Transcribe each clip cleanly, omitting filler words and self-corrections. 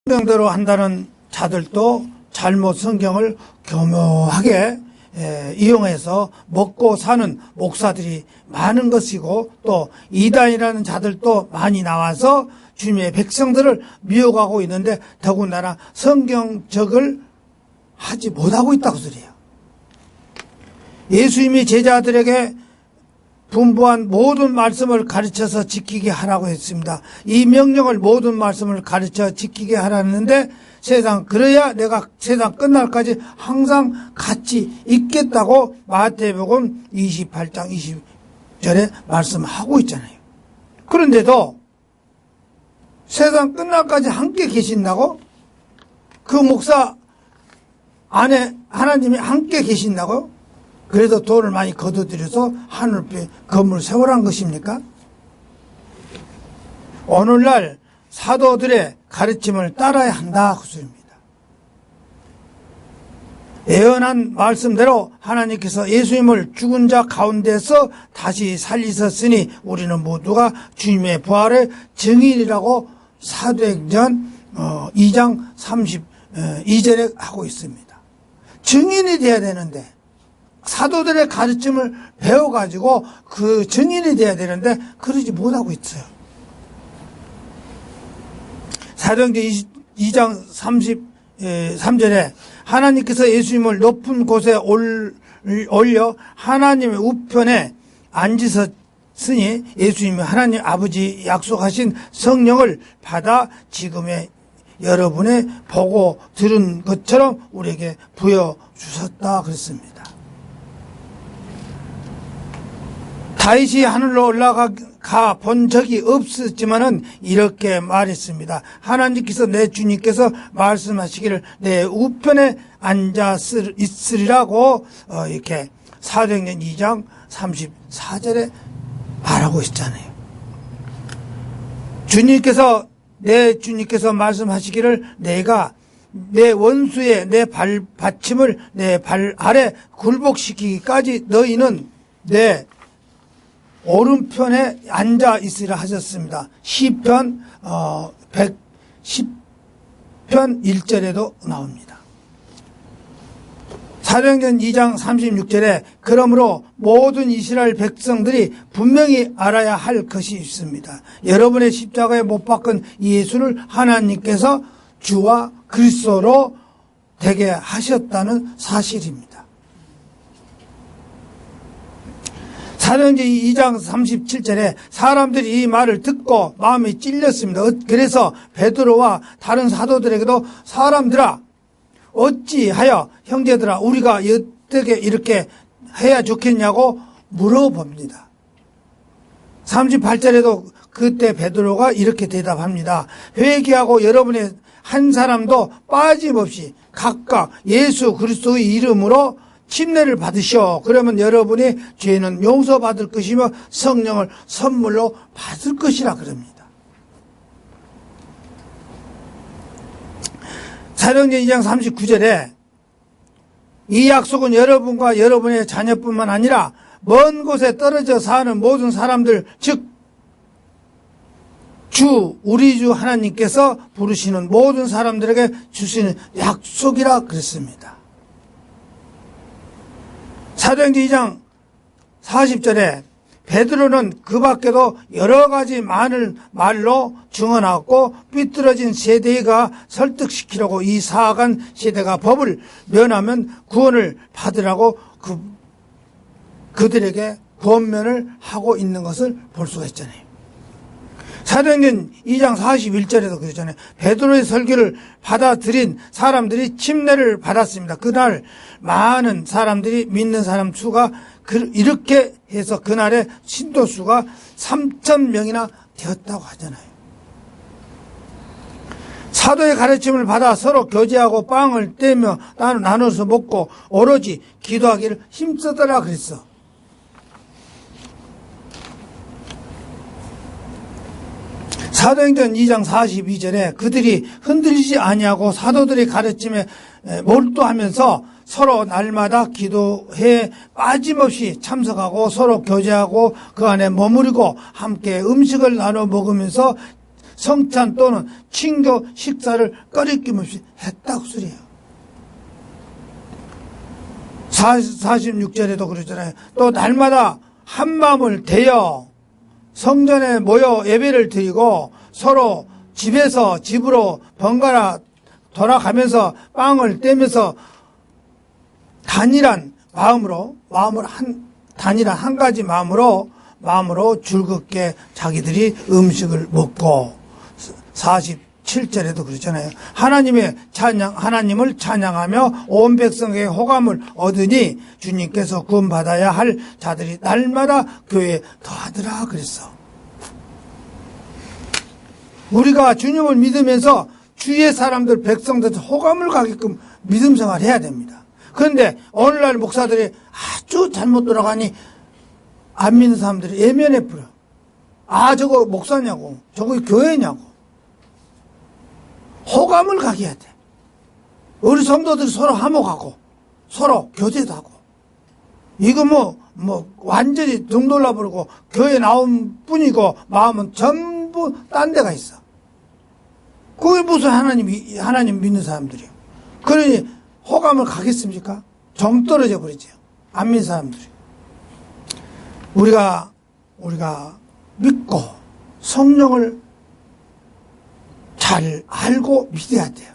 성경대로 한다는 자들도 잘못 성경을 교묘하게 이용해서 먹고 사는 목사들이 많은 것이고, 또 이단이라는 자들도 많이 나와서 주님의 백성들을 미혹하고 있는데, 더군다나 성경적을 하지 못하고 있다고 소리예요. 예수님이 제자들에게 분부한 모든 말씀을 가르쳐서 지키게 하라고 했습니다. 이 명령을 모든 말씀을 가르쳐 지키게 하라는데, 그래야 내가 세상 끝날까지 항상 같이 있겠다고 마태복음 28장 20절에 말씀하고 있잖아요. 그런데도 세상 끝날까지 함께 계신다고? 그 목사 안에 하나님이 함께 계신다고? 그래서 돈을 많이 거둬들여서 하늘빛 건물을 세우라는 것입니까? 오늘날 사도들의 가르침을 따라야 한다 그 소리입니다. 예언한 말씀대로 하나님께서 예수님을 죽은 자 가운데서 다시 살리셨으니 우리는 모두가 주님의 부활의 증인이라고 사도행전 2장 32절에 하고 있습니다. 증인이 돼야 되는데, 사도들의 가르침을 배워가지고 그 증인이 돼야 되는데 그러지 못하고 있어요. 사도행전 2장 33절에 하나님께서 예수님을 높은 곳에 올려 하나님의 우편에 앉으셨으니 예수님이 하나님 아버지 약속하신 성령을 받아 지금의 여러분의 보고 들은 것처럼 우리에게 부여주셨다 그랬습니다. 다윗이 하늘로 올라가 본 적이 없었지만은 이렇게 말했습니다. 하나님께서 내 주님께서 말씀하시기를 내 우편에 앉아 있으리라고 이렇게 사도행전 2장 34절에 말하고 있잖아요. 내 주님께서 말씀하시기를 내가 내 원수의 내 발받침을 내 발 아래 굴복시키기까지 너희는 내 오른편에 앉아 있으라 하셨습니다. 시편 110편 1절에도 나옵니다. 사도행전 2장 36절에 그러므로 모든 이스라엘 백성들이 분명히 알아야 할 것이 있습니다. 여러분의 십자가에 못 박은 예수를 하나님께서 주와 그리스도로 되게 하셨다는 사실입니다. 사도행전 2장 37절에 사람들이 이 말을 듣고 마음이 찔렸습니다. 그래서 베드로와 다른 사도들에게도 사람들아 어찌하여 형제들아 우리가 어떻게 이렇게 해야 좋겠냐고 물어봅니다. 38절에도 그때 베드로가 이렇게 대답합니다. 회개하고 여러분의 한 사람도 빠짐없이 각각 예수 그리스도의 이름으로 침례를 받으시오. 그러면 여러분의 죄는 용서받을 것이며 성령을 선물로 받을 것이라 그럽니다. 사도행전 2장 39절에 이 약속은 여러분과 여러분의 자녀뿐만 아니라 먼 곳에 떨어져 사는 모든 사람들, 즉 우리 주 하나님께서 부르시는 모든 사람들에게 주시는 약속이라 그랬습니다. 사도행전 2장 40절에 베드로는 그 밖에도 여러 가지 많은 말로 증언하고 삐뚤어진 세대가 설득시키려고 이 사악한 세대가 법을 면하면 구원을 받으라고 그들에게 권면을 하고 있는 것을 볼 수가 있잖아요. 사도행전 2장 41절에도 그러잖아요. 베드로의 설교를 받아들인 사람들이 침례를 받았습니다. 그날 많은 사람들이 믿는 사람 수가 이렇게 해서 그날의 신도 수가 3,000명이나 되었다고 하잖아요. 사도의 가르침을 받아 서로 교제하고 빵을 떼며 나눠서 먹고 오로지 기도하기를 힘쓰더라 그랬어. 사도행전 2장 42절에 그들이 흔들리지 아니하고 사도들의 가르침에 몰두하면서 서로 날마다 기도에 빠짐없이 참석하고 서로 교제하고 그 안에 머무르고 함께 음식을 나눠 먹으면서 성찬 또는 친교 식사를 꺼리낌 없이 했다고 소리예요. 46절에도 그러잖아요. 또 날마다 한마음을 대여 성전에 모여 예배를 드리고 서로 집에서 집으로 번갈아 돌아가면서 빵을 떼면서 단일한 한 가지 마음으로 즐겁게 자기들이 음식을 먹고 47절에도 그러잖아요. 하나님을 찬양하며 온 백성에게 호감을 얻으니 주님께서 구원받아야 할 자들이 날마다 교회에 더하더라 그랬어. 우리가 주님을 믿으면서 주위의 사람들, 백성들 호감을 가게끔 믿음 생활을 해야 됩니다. 그런데 오늘날 목사들이 아주 잘못 돌아가니 안 믿는 사람들이 예면해 뿌려. 저거 목사냐고, 저거 교회냐고. 호감을 가게 해야 돼. 우리 성도들이 서로 화목하고 서로 교제도 하고. 이거 완전히 등 돌라버리고 교회 나온 뿐이고 마음은 전부 딴 데가 있어. 그게 무슨 하나님 믿는 사람들이요. 그러니 호감을 가겠습니까? 정 떨어져 버리죠. 안 믿는 사람들이. 우리가 믿고 성령을 잘 알고 믿어야 돼요.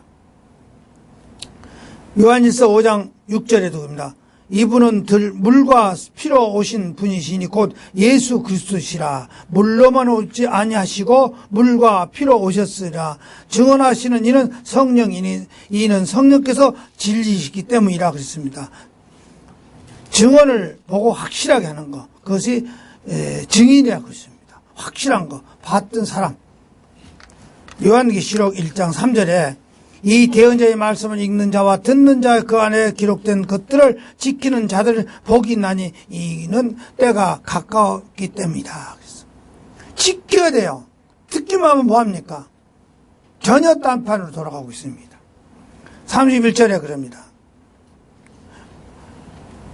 요한일서 5장 6절에도 그럽니다. 이분은 물과 피로 오신 분이시니 곧 예수 그리스도시라. 물로만 오지 아니하시고 물과 피로 오셨으리라. 증언하시는 이는 성령이니 이는 성령께서 진리시기 때문이라 그랬습니다. 증언을 보고 확실하게 하는 것, 그것이 증인이라고 했습니다. 확실한 거, 봤던 사람. 요한계시록 1장 3절에 이 대언자의 말씀을 읽는 자와 듣는 자 그 안에 기록된 것들을 지키는 자들 복이 나니 이는 때가 가까웠기 때문이다. 그래서 지켜야 돼요. 듣기만 하면 뭐합니까? 전혀 딴판으로 돌아가고 있습니다. 31절에 그럽니다.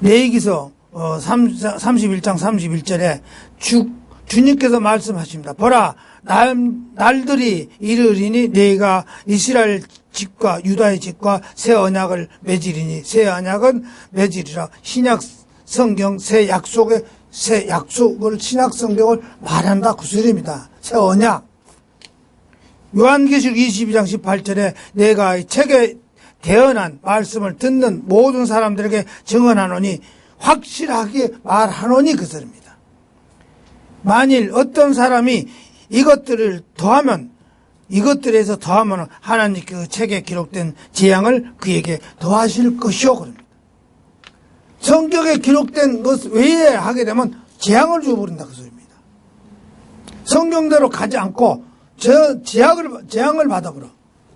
레위기서 31장 31절에 주님께서 말씀하십니다. 보라, 날들이 이르리니 너희가 이스라엘 집과 유다의 집과 새 언약을 맺으리니 새 언약은 맺으리라. 신약 성경 새 약속을 신약 성경을 말한다 그 소리입니다. 새 언약. 요한계시록 22장 18절에 내가 이 책에 대언한 말씀을 듣는 모든 사람들에게 증언하노니 확실하게 말하노니 그 소리입니다. 만일 어떤 사람이 이것들에서 더하면 하나님 그 책에 기록된 재앙을 그에게 더하실 것이요. 그럽니다. 성경에 기록된 것 외에 하게 되면 재앙을 주어버린다 그 소리입니다. 성경대로 가지 않고 재앙을 받아버려.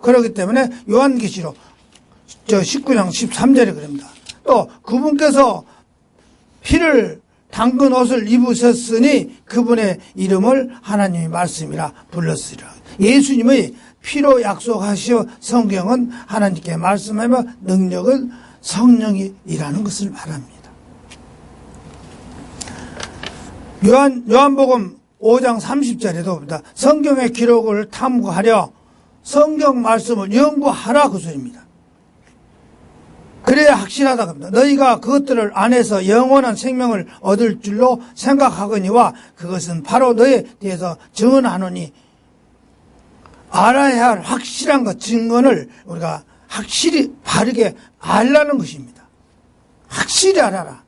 그렇기 때문에 요한계시록 19장 13절에 그럽니다. 또 그분께서 피를 당근 옷을 입으셨으니 그분의 이름을 하나님의 말씀이라 불렀으리라. 예수님의 피로 약속하시어 성경은 하나님께 말씀하며 능력은 성령이 일하는 것을 말합니다. 요한복음 5장 30절에도 봅니다. 성경의 기록을 탐구하려 성경 말씀을 연구하라 그 소리입니다. 그래야 확실하다고 합니다. 너희가 그것들을 안에서 영원한 생명을 얻을 줄로 생각하거니와 그것은 바로 너희에 대해서 증언하노니 알아야 할 확실한 것, 증언을 우리가 확실히 바르게 알라는 것입니다. 확실히 알아라.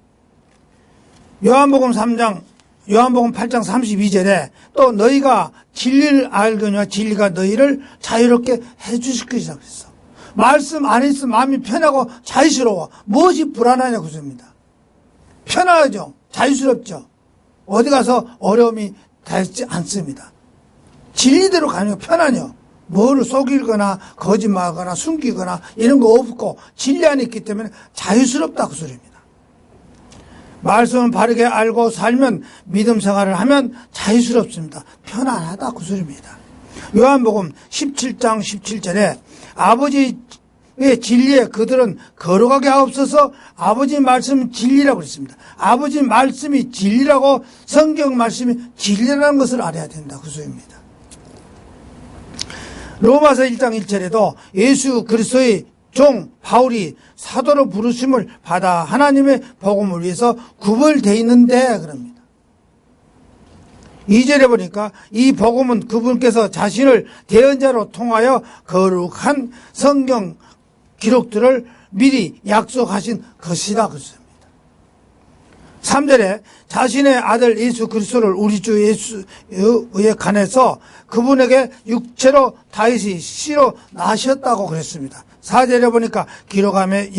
요한복음 8장 32절에 또 너희가 진리를 알거니와 진리가 너희를 자유롭게 해주실 것이라고 그랬어. 말씀 안 있으면 마음이 편하고 자유스러워. 무엇이 불안하냐고 그럽니다. 편하죠. 자유스럽죠. 어디 가서 어려움이 닿지 않습니다. 진리대로 가는 게 편하죠. 뭐를 속이거나 거짓말하거나 숨기거나 이런 거 없고 진리 안에 있기 때문에 자유스럽다 그 소리입니다. 말씀을 바르게 알고 살면 믿음 생활을 하면 자유스럽습니다. 편안하다 그 소리입니다. 요한복음 17장 17절에 아버지의 진리에 그들은 거룩하게 하옵소서. 아버지 말씀은 진리라고 그랬습니다. 아버지 말씀이 진리라고 성경 말씀이 진리라는 것을 알아야 된다 그 소리입니다. 로마서 1장 1절에도 예수 그리스도의 종 바울이 사도로 부르심을 받아 하나님의 복음을 위해서 구별되어 있는데 그럽니다. 2절에 보니까 이 복음은 그분께서 자신을 대언자로 통하여 거룩한 성경 기록들을 미리 약속하신 것이다 그랬습니다. 3절에 자신의 아들 예수 그리스도를 우리 주 예수에 관해서 그분에게 육체로 다윗이 씨로 나셨다고 그랬습니다. 4절에 보니까 기록함에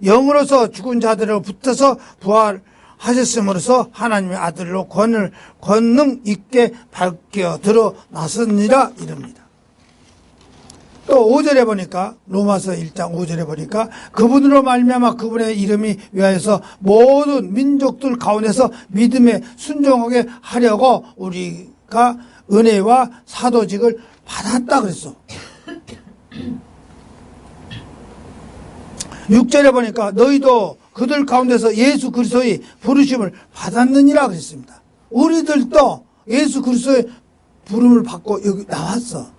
영으로서 죽은 자들을 붙어서 부활하셨음으로써 하나님의 아들로 권능 있게 밝혀 드러났느니라 이릅니다. 또 5절에 보니까 로마서 1장 5절에 보니까 그분으로 말미암아 그분의 이름이 위하여서 모든 민족들 가운데서 믿음에 순종하게 하려고 우리가 은혜와 사도직을 받았다 그랬어. 6절에 보니까 너희도 그들 가운데서 예수 그리스도의 부르심을 받았느니라 그랬습니다. 우리들도 예수 그리스도의 부름을 받고 여기 나왔어.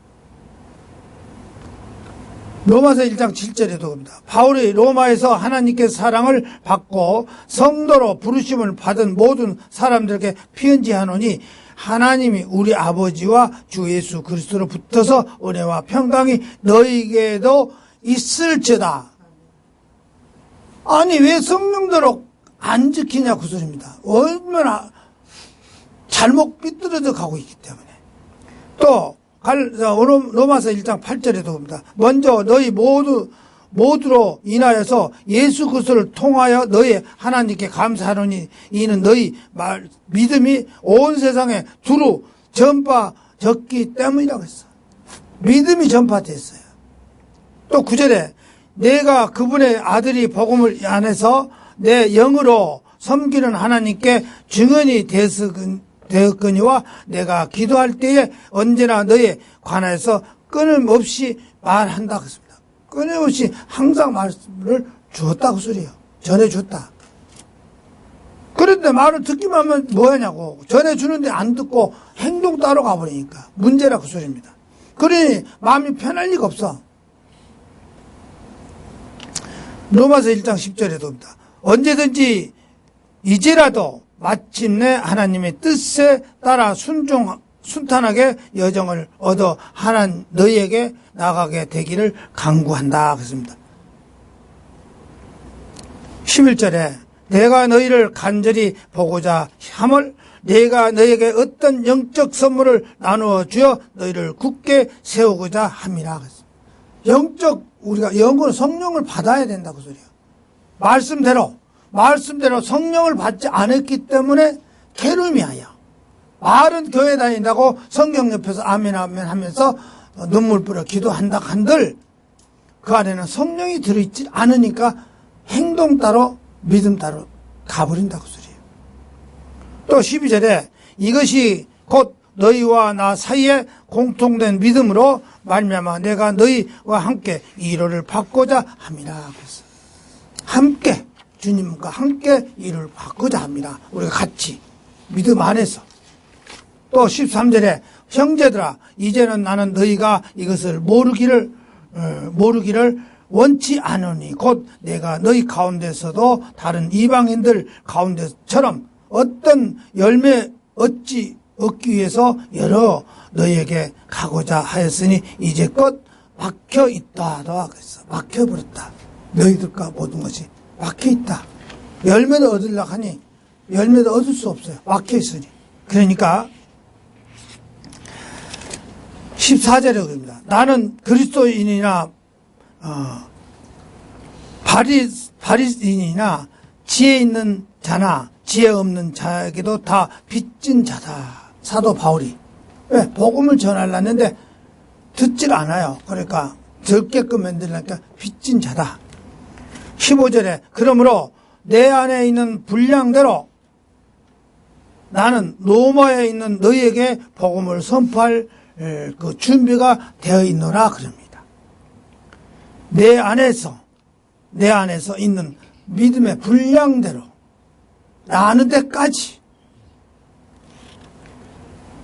로마서 1장 7절에도 그럽니다. 바울이 로마에서 하나님께 사랑을 받고 성도로 부르심을 받은 모든 사람들에게 편지하노니 하나님이 우리 아버지와 주 예수 그리스도로 붙어서 은혜와 평강이 너희에게도 있을지어다. 아니 왜 성령대로 안 지키냐 그 소리입니다. 얼마나 잘못 삐뚤어져 가고 있기 때문에. 또 로마서 1장 8절에도 봅니다. 먼저 너희 모두로 인하여서 예수 그리스도를 통하여 너희 하나님께 감사하노니 이는 너희 믿음이 온 세상에 두루 전파졌기 때문이라고 했어. 믿음이 전파됐어요. 또 9절에 내가 그분의 아들이 복음을 안에서 내 영으로 섬기는 하나님께 증언이 되었거니와 내가 기도할 때에 언제나 너에 관해서 끊임없이 말한다 그랬습니다. 끊임없이 항상 말씀을 주었다고 소리예요. 전해줬다. 그런데 말을 듣기만 하면 뭐하냐고. 전해주는데 안 듣고 행동 따로 가버리니까 문제라 그 소리입니다. 그러니 마음이 편할 리가 없어. 로마서 1장 10절에도 옵니다. 언제든지 이제라도 마침내 하나님의 뜻에 따라 순탄하게 여정을 얻어 너희에게 나가게 되기를 간구한다 그랬습니다. 11절에 내가 너희를 간절히 보고자 함을 내가 너희에게 어떤 영적 선물을 나누어 주어 너희를 굳게 세우고자 함이라 그랬습니다. 우리가 영으로 성령을 받아야 된다고 소리야. 말씀대로 성령을 받지 않았기 때문에 게으름이야. 말은 교회 다닌다고 성경 옆에서 아멘 아멘 하면서 눈물 뿌려 기도한다 한들 그 안에는 성령이 들어있지 않으니까 행동 따로 믿음 따로 가버린다고 소리예요. 또 12절에 이것이 곧 너희와 나 사이에 공통된 믿음으로 말미암아 내가 너희와 함께 위로를 받고자 함이라 그랬어. 함께 주님과 함께 위로를 받고자 합니다. 우리가 같이 믿음 안에서. 또 13절에 형제들아 이제는 나는 너희가 이것을 모르기를 원치 않으니 곧 내가 너희 가운데서도 다른 이방인들 가운데처럼 어떤 열매 얻기 위해서 여러 너희에게 가고자 하였으니 이제껏 막혀있다. 그랬어. 막혀버렸다. 너희들과 모든 것이 막혀있다. 열매도 얻으려고 하니 열매도 얻을 수 없어요. 막혀있으니. 그러니까 14절에 그럽니다. 나는 그리스도인이나 바리새인이나 지혜 있는 자나 지혜 없는 자에게도 다 빚진 자다. 사도 바울이. 왜? 복음을 전하려는데 듣질 않아요. 그러니까 적게끔 만들려니까 빚진 자다. 15절에 그러므로 내 안에 있는 분량대로 나는 로마에 있는 너희에게 복음을 선포할 그 준비가 되어 있노라 그럽니다. 내 안에서 있는 믿음의 분량대로 나는 데까지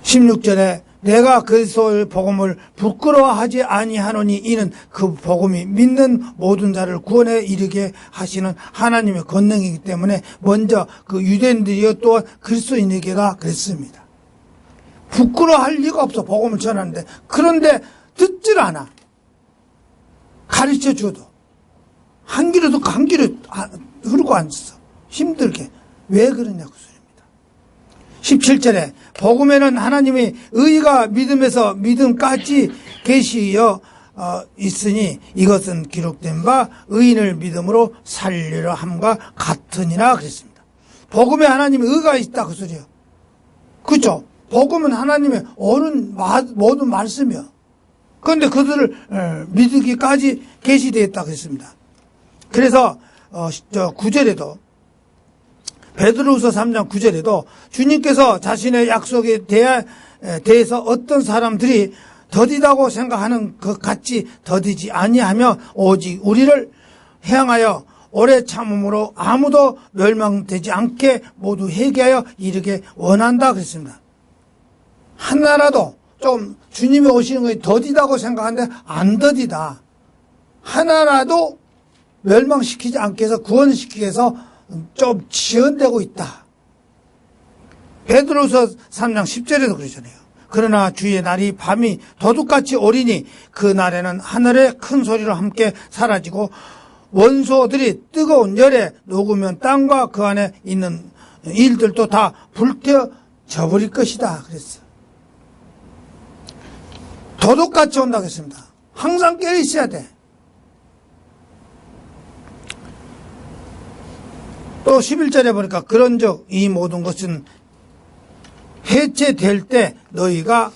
16절에 내가 그리스도의 복음을 부끄러워하지 아니하노니 이는 그 복음이 믿는 모든 자를 구원에 이르게 하시는 하나님의 권능이기 때문에 먼저 그 유대인들이요 또한 그리스도인에게가 그랬습니다. 부끄러워할 리가 없어. 복음을 전하는데. 그런데 듣질 않아. 가르쳐 줘도 한 길에도 한 길에 흐르고 앉았어. 힘들게. 왜 그러냐고 소리입니다. 17절에 복음에는 하나님이 의가 믿음에서 믿음까지 계시어 있으니 이것은 기록된 바 의인을 믿음으로 살리려 함과 같으니라 그랬습니다. 복음에 하나님의 의가 있다 그 소리예요. 그렇죠? 복음은 하나님의 옳은 모든 말씀이요. 그런데 그들을 믿기까지 계시되어 있다 그랬습니다. 그래서 9절에도 베드로후서 3장 9절에도 주님께서 자신의 약속에 대해서 어떤 사람들이 더디다고 생각하는 것 같이 더디지 아니하며 오직 우리를 향하여 오래 참음으로 아무도 멸망되지 않게 모두 회개하여 이르게 원한다 그랬습니다. 하나라도 좀 주님이 오시는 것이 더디다고 생각하는데 안 더디다. 하나라도 멸망시키지 않게 해서 구원시키기 위해서 좀 지연되고 있다. 베드로후서 3장 10절에도 그러잖아요. 그러나 주의 날이 밤이 도둑같이 오리니 그 날에는 하늘의 큰 소리로 함께 사라지고 원소들이 뜨거운 열에 녹으면 땅과 그 안에 있는 일들도 다 불태워져 버릴 것이다 그랬어요. 도둑같이 온다고 했습니다. 항상 깨어 있어야 돼. 또 11절에 보니까 그런즉 이 모든 것은 해체될 때 너희가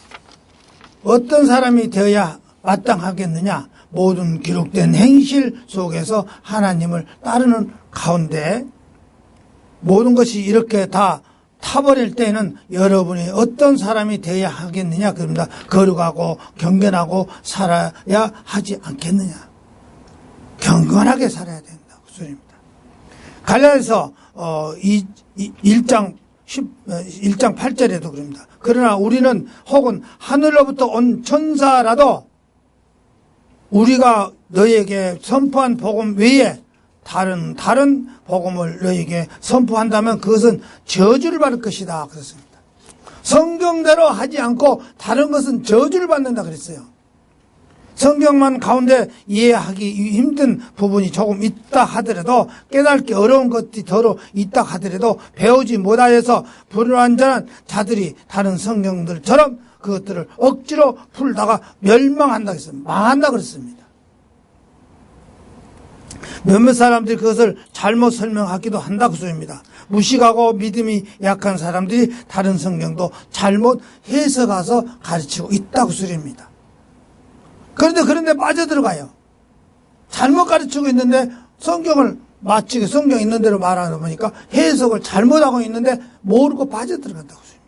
어떤 사람이 되어야 마땅하겠느냐. 모든 기록된 행실 속에서 하나님을 따르는 가운데 모든 것이 이렇게 다 타버릴 때는 여러분이 어떤 사람이 되어야 하겠느냐. 그럽니다. 거룩하고 경건하고 살아야 하지 않겠느냐. 경건하게 살아야 된다. 그 소리입니다. 갈라디아서 1장 8절에도 그럽니다. 그러나 우리는 혹은 하늘로부터 온 천사라도 우리가 너희에게 선포한 복음 외에 다른 복음을 너희에게 선포한다면 그것은 저주를 받을 것이다 그랬습니다. 성경대로 하지 않고 다른 것은 저주를 받는다 그랬어요. 성경만 가운데 이해하기 힘든 부분이 조금 있다 하더라도 깨닫기 어려운 것이 더러 있다 하더라도 배우지 못하여서 불완전한 자들이 다른 성경들처럼 그것들을 억지로 풀다가 멸망한다 그랬습니다. 망한다 그랬습니다. 몇몇 사람들이 그것을 잘못 설명하기도 한다 그 소리입니다. 무식하고 믿음이 약한 사람들이 다른 성경도 잘못 해석해서 가르치고 있다 그 소리입니다. 그런데 빠져들어가요. 잘못 가르치고 있는데 성경을 마치게 성경 있는 대로 말하다 보니까 해석을 잘못하고 있는데 모르고 빠져들어간다고 했습니다.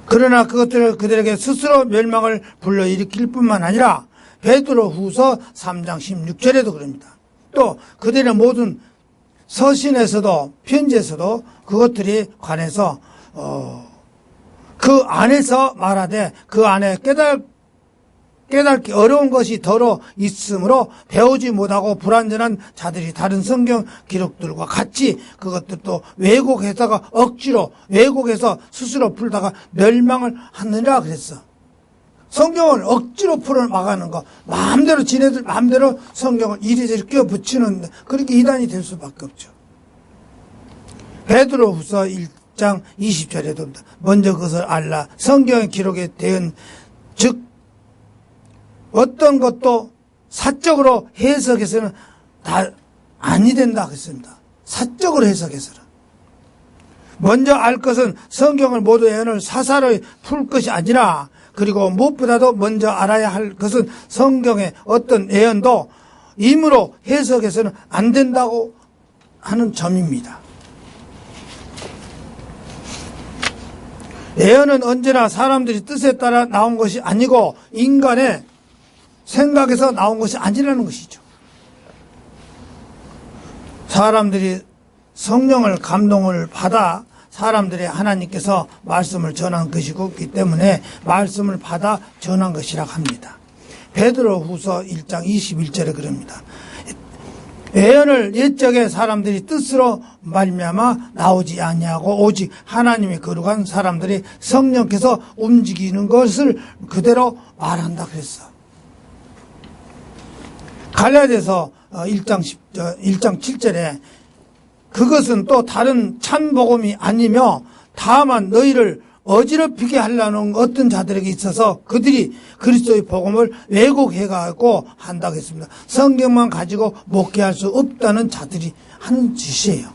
그러나 그것들을 그들에게 스스로 멸망을 불러일으킬 뿐만 아니라 베드로후서 3장 16절에도 그럽니다. 또 그들의 모든 서신에서도 편지에서도 그것들이 관해서 그 안에서 말하되 그 안에 깨닫기 어려운 것이 더러 있으므로 배우지 못하고 불완전한 자들이 다른 성경 기록들과 같이 그것들도 왜곡해서가 억지로 왜곡해서 스스로 풀다가 멸망을 하느니라 그랬어. 성경을 억지로 풀어 나가는 거 마음대로 지네들 마음대로 성경을 이리저리 끼워 붙이는 그렇게 이단이 될 수밖에 없죠. 베드로후서 1장 20절에도 먼저 그것을 알라. 성경의 기록에 대한 즉 어떤 것도 사적으로 해석해서는 다 아니 된다 그랬습니다. 사적으로 해석해서는. 먼저 알 것은 성경을 모두 예언을 사사로이 풀 것이 아니라 그리고 무엇보다도 먼저 알아야 할 것은 성경의 어떤 예언도 임으로 해석해서는 안 된다고 하는 점입니다. 예언은 언제나 사람들이 뜻에 따라 나온 것이 아니고 인간의 생각에서 나온 것이 아니라는 것이죠. 사람들이 성령을 감동을 받아 사람들의 하나님께서 말씀을 전한 것이기 때문에 말씀을 받아 전한 것이라 합니다. 베드로후서 1장 21절에 그럽니다. 예언을 옛적에 사람들이 뜻으로 말미암아 나오지 아니하고 오직 하나님의 거룩한 사람들이 성령께서 움직이는 것을 그대로 말한다 그랬어. 갈라디아서 1장 7절에 그것은 또 다른 참복음이 아니며 다만 너희를 어지럽히게 하려는 어떤 자들에게 있어서 그들이 그리스도의 복음을 왜곡해가고 한다고 했습니다. 성경만 가지고 목회할 수 없다는 자들이 하는 짓이에요.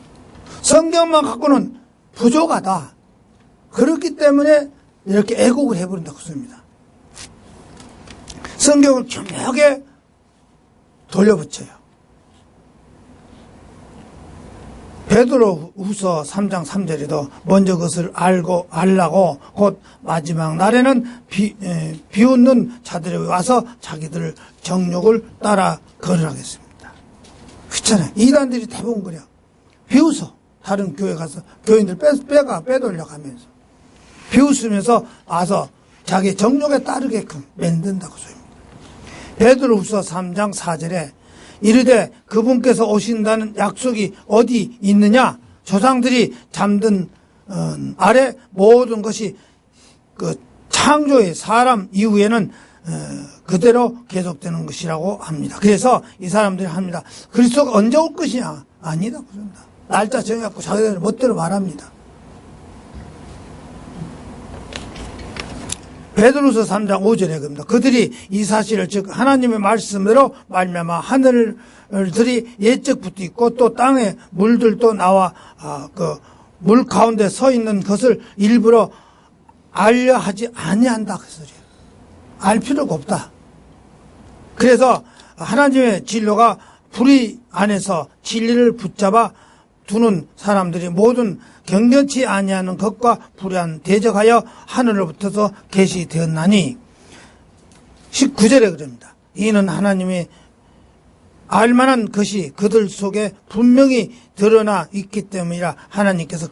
성경만 갖고는 부족하다. 그렇기 때문에 이렇게 애곡을 해버린다고 했습니다. 성경을 교묘하게 돌려붙여요. 베드로후서 3장 3절에도 먼저 그것을 알라고 곧 마지막 날에는 비웃는 자들이 와서 자기들 정욕을 따라 걸으라겠습니다. 그렇잖아요. 이단들이 대부분 그래요. 비웃어. 다른 교회 가서 교인들 빼돌려가면서 비웃으면서 와서 자기 정욕에 따르게끔 만든다고 소입니다. 베드로후서 3장 4절에 이르되 그분께서 오신다는 약속이 어디 있느냐? 조상들이 잠든 아래 모든 것이 그 창조의 사람 이후에는 그대로 계속되는 것이라고 합니다. 그래서 이 사람들이 합니다. 그리스도가 언제 올 것이냐? 아니다. 그럽니다. 날짜 정해갖고 자기들 멋대로 말합니다. 베드로서 3장 5절에 그럽니다. 그들이 이 사실을 즉 하나님의 말씀으로 말미암아 하늘들이 옛적부터 있고 또 땅에 물들도 나와 그 물 가운데 서 있는 것을 일부러 알려 하지 아니한다 그 소리예요. 알 필요가 없다. 그래서 하나님의 진로가 불의 안에서 진리를 붙잡아 두는 사람들이 모든 경건치 아니하는 것과 불의한 대적하여 하늘로부터서 계시되었나니 19절에 그럽니다. 이는 하나님이 알만한 것이 그들 속에 분명히 드러나 있기 때문이라 하나님께서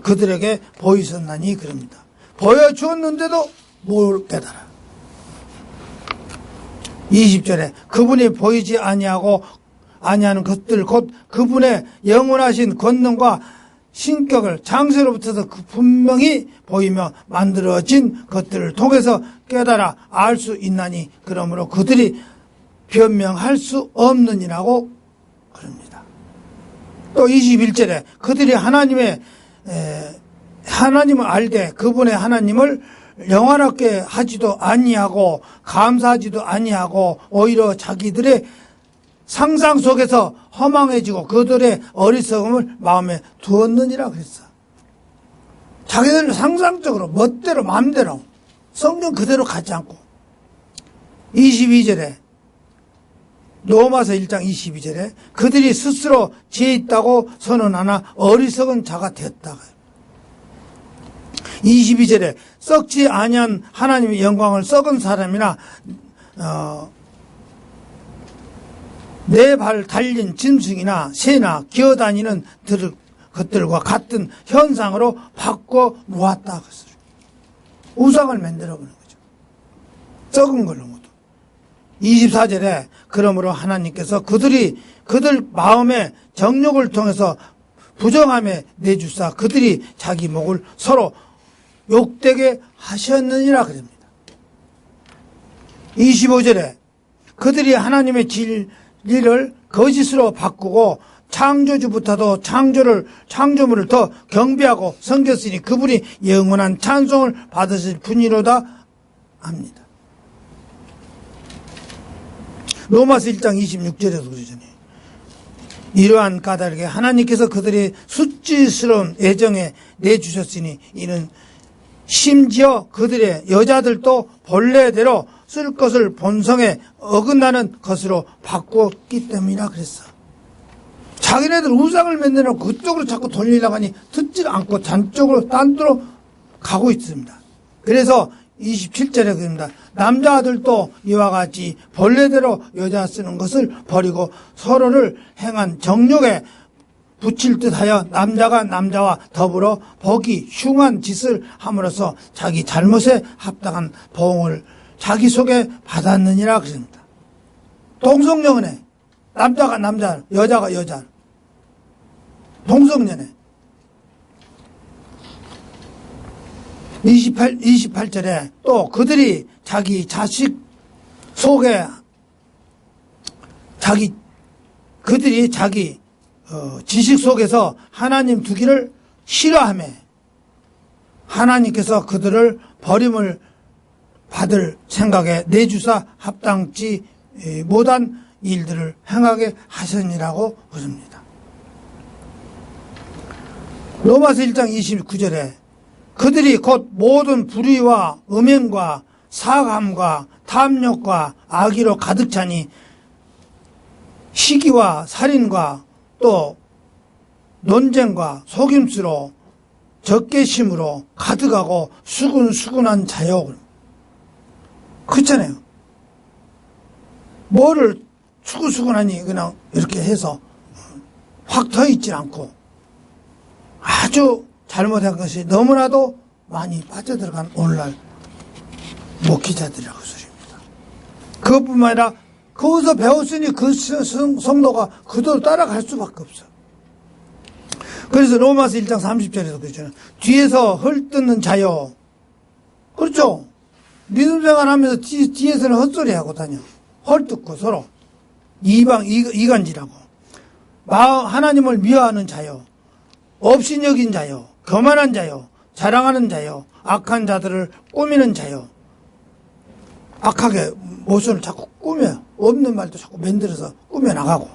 그들에게 보이셨나니 그럽니다. 보여주었는데도 못 깨달아. 20절에 그분이 보이지 아니하는 것들 곧 그분의 영원하신 권능과 신격을 장세로부터서 분명히 보이며 만들어진 것들을 통해서 깨달아 알 수 있나니 그러므로 그들이 변명할 수 없느니라고 그럽니다. 또 21절에 그들이 하나님을 알되 그분의 하나님을 영원하게 하지도 아니하고 감사하지도 아니하고 오히려 자기들의 상상 속에서 허망해지고 그들의 어리석음을 마음에 두었느니라 그랬어. 자기들 상상적으로 멋대로 마음대로 성경 그대로 가지 않고 22절에 로마서 1장 22절에 그들이 스스로 죄 있다고 선언하나 어리석은 자가 되었다. 22절에 썩지 아니한 하나님의 영광을 썩은 사람이나 네 발 달린 짐승이나 새나 기어다니는 것들과 같은 현상으로 바꿔 모았다. 우상을 만들어 보는 거죠. 썩은 걸로 모두. 24절에 그러므로 하나님께서 그들 마음의 정욕을 통해서 부정함에 내주사 그들이 자기 목을 서로 욕되게 하셨느니라 그럽니다. 25절에 그들이 하나님의 진리를 거짓으로 바꾸고 창조주부터도 창조물을 더 경배하고 섬겼으니 그분이 영원한 찬송을 받으실 분이로다 합니다. 로마서 1장 26절에도 그러잖아요. 이러한 까닭에 하나님께서 그들의 수치스러운 애정에 내주셨으니 이는 심지어 그들의 여자들도 본래대로 쓸 것을 본성에 어긋나는 것으로 바꾸었기 때문이라 그랬어. 자기네들 우상을 만들어 그쪽으로 자꾸 돌리려고 하니 듣지 않고 딴 쪽으로 가고 있습니다. 그래서 27절에 그럽니다. 남자들도 이와 같이 본래대로 여자 쓰는 것을 버리고 서로를 행한 정욕에 붙일 듯하여 남자가 남자와 더불어 보기 흉한 짓을 함으로써 자기 잘못에 합당한 보응을 자기 속에 받았느니라 그럽니다. 동성연애, 남자가 남자, 여자가 여자, 동성연애. 28절에 또 그들이 자기 자식 속에 그들이 자기 지식 속에서 하나님 두기를 싫어하며 하나님께서 그들을 버림을 받을 생각에 내주사 합당치 못한 일들을 행하게 하셨니라고 그럽니다. 로마서 1장 29절에 그들이 곧 모든 불의와 음행과 사감과 탐욕과 악의로 가득 차니 시기와 살인과 또 논쟁과 속임수로 적개심으로 가득하고 수군수군한 자요. 그렇잖아요. 뭐를 수군수군하니 그냥 이렇게 해서 확 터 있지 않고 아주 잘못한 것이 너무나도 많이 빠져들어간 오늘날 목회자들이라고 소리입니다. 그것뿐만 아니라 거기서 배웠으니 그 성도가 그대로 따라갈 수밖에 없어. 그래서 로마서 1장 30절에도 그러잖아요. 뒤에서 헐뜯는 자요. 그렇죠? 믿음 생활하면서 뒤에서는 헛소리하고 다녀. 헐뜯고 서로 이간질하고 하나님을 미워하는 자요. 업신여긴 자요. 교만한 자요. 자랑하는 자요. 악한 자들을 꾸미는 자요. 악하게 모습을 자꾸 꾸며요. 없는 말도 자꾸 만들어서 꾸며나가고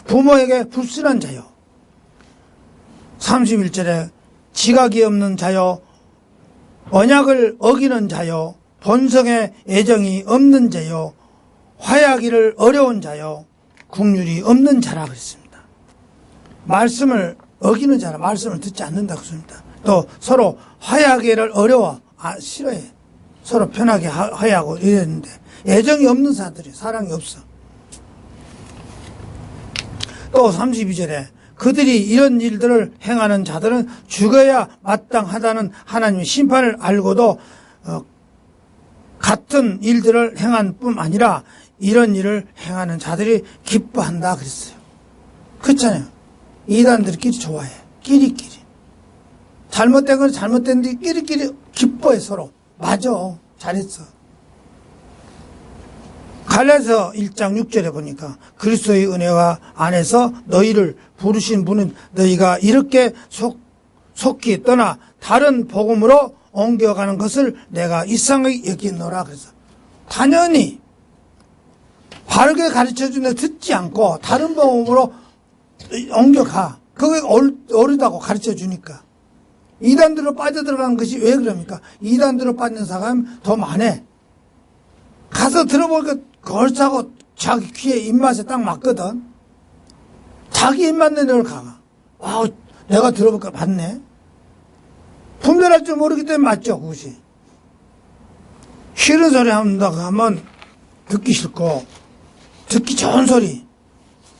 부모에게 불순한 자요. 31절에 지각이 없는 자요. 언약을 어기는 자요. 본성의 애정이 없는 자요. 화해하기를 어려운 자요. 국률이 없는 자라 그랬습니다. 말씀을 어기는 자라 말씀을 듣지 않는다고 했습니다. 또 서로 화해하기를 어려워 싫어해. 서로 편하게 화해하고 이랬는데 애정이 없는 사람들이 사랑이 없어. 또 32절에 그들이 이런 일들을 행하는 자들은 죽어야 마땅하다는 하나님의 심판을 알고도 같은 일들을 행한 뿐 아니라 이런 일을 행하는 자들이 기뻐한다 그랬어요. 그렇잖아요. 이단들끼리 좋아해. 끼리끼리. 잘못된 건 잘못된데 끼리끼리 기뻐해 서로. 맞아. 잘했어. 갈라디아서 1장 6절에 보니까 그리스도의 은혜와 안에서 너희를 부르신 분은 너희가 이렇게 속히 떠나 다른 복음으로 옮겨가는 것을 내가 이상하게 여기노라. 그래서 당연히 바르게 가르쳐주는데 듣지 않고 다른 복음으로 옮겨가. 그게 옳다고 가르쳐주니까. 이단들로 빠져들어가는 것이 왜 그럽니까? 이단들로 빠진 사람 더 많아. 가서 들어보니까 걸차고 자기 귀에 입맛에 딱 맞거든. 자기 입 맞는 데를 가. 아우, 내가 들어보니까 맞네. 분별할 줄 모르기 때문에 맞죠, 그것이. 싫은 소리 하면 듣기 싫고, 듣기 좋은 소리.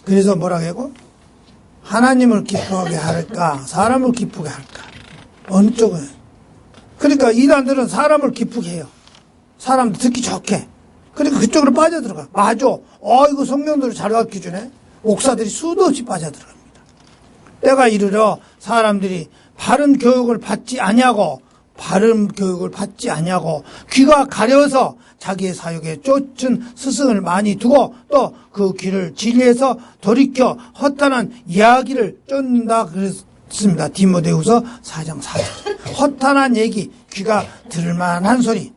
그래서 뭐라고 하고? 하나님을 기쁘게 할까? 사람을 기쁘게 할까? 어느 쪽은? 그러니까 이단들은 사람을 기쁘게 해요. 사람도 듣기 좋게. 그러니까 그쪽으로 빠져들어가. 맞아. 이거 성경대로 잘 가르쳐주네. 옥사들이 수도 없이 빠져들어갑니다. 때가 이르러 사람들이 바른 교육을 받지 아니하고 귀가 가려워서 자기의 사욕에 쫓은 스승을 많이 두고 또 그 귀를 진리에서 돌이켜 허탄한 이야기를 쫓는다 그랬습니다. 디모데후서 4장 4절. 허탄한 얘기, 귀가 들을만한 소리.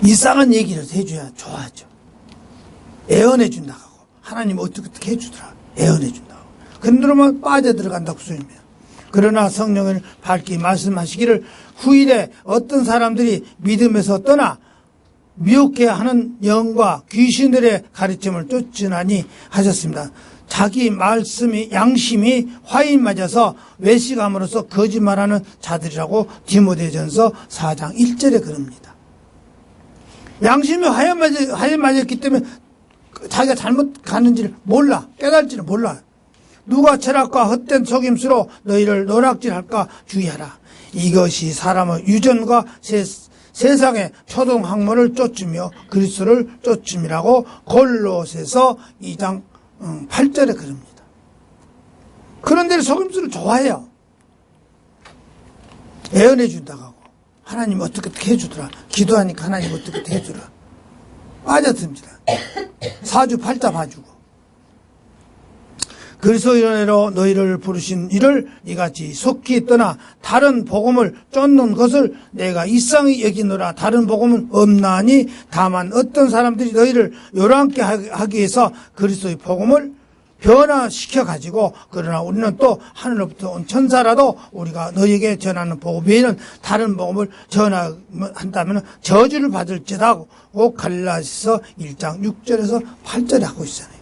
이상한 얘기를 해줘야 좋아하죠. 애원해준다고. 하나님 어떻게 해주더라. 애원해준다고. 그러면 빠져들어간다고 소리입니다. 그러나 성령을 밝히 말씀하시기를 후일에 어떤 사람들이 믿음에서 떠나 미혹해 하는 영과 귀신들의 가르침을 쫓으나니 하셨습니다. 자기 말씀이 양심이 화인 맞아서 외식함으로써 거짓말하는 자들이라고 디모데전서 4장 1절에 그럽니다. 양심이 화인 맞았기 때문에 자기가 잘못 가는지를 몰라. 깨달지를 몰라. 누가 철학과 헛된 속임수로 너희를 노략질할까 주의하라. 이것이 사람의 유전과 세상의 초동 학문을 쫓으며 그리스도를 쫓음이라고 골로새서 2장 8절에 그럽니다. 그런데 속임수를 좋아해요. 애언해 준다고 하고 하나님 어떻게 해주더라. 기도하니까 하나님 어떻게 해주라. 빠져듭니다. 사주팔자 봐주고. 그리스도로 너희를 부르신 이를 이같이 속히 떠나 다른 복음을 쫓는 것을 내가 이상히 여기노라. 다른 복음은 없나니 다만 어떤 사람들이 너희를 요란케 하기 위해서 그리스도의 복음을 변화시켜 가지고, 그러나 우리는 또 하늘로부터 온 천사라도 우리가 너희에게 전하는 복음 외에는 다른 복음을 전한다면 저주를 받을지라고 갈라디아서 1장 6절에서 8절에 하고 있잖아요.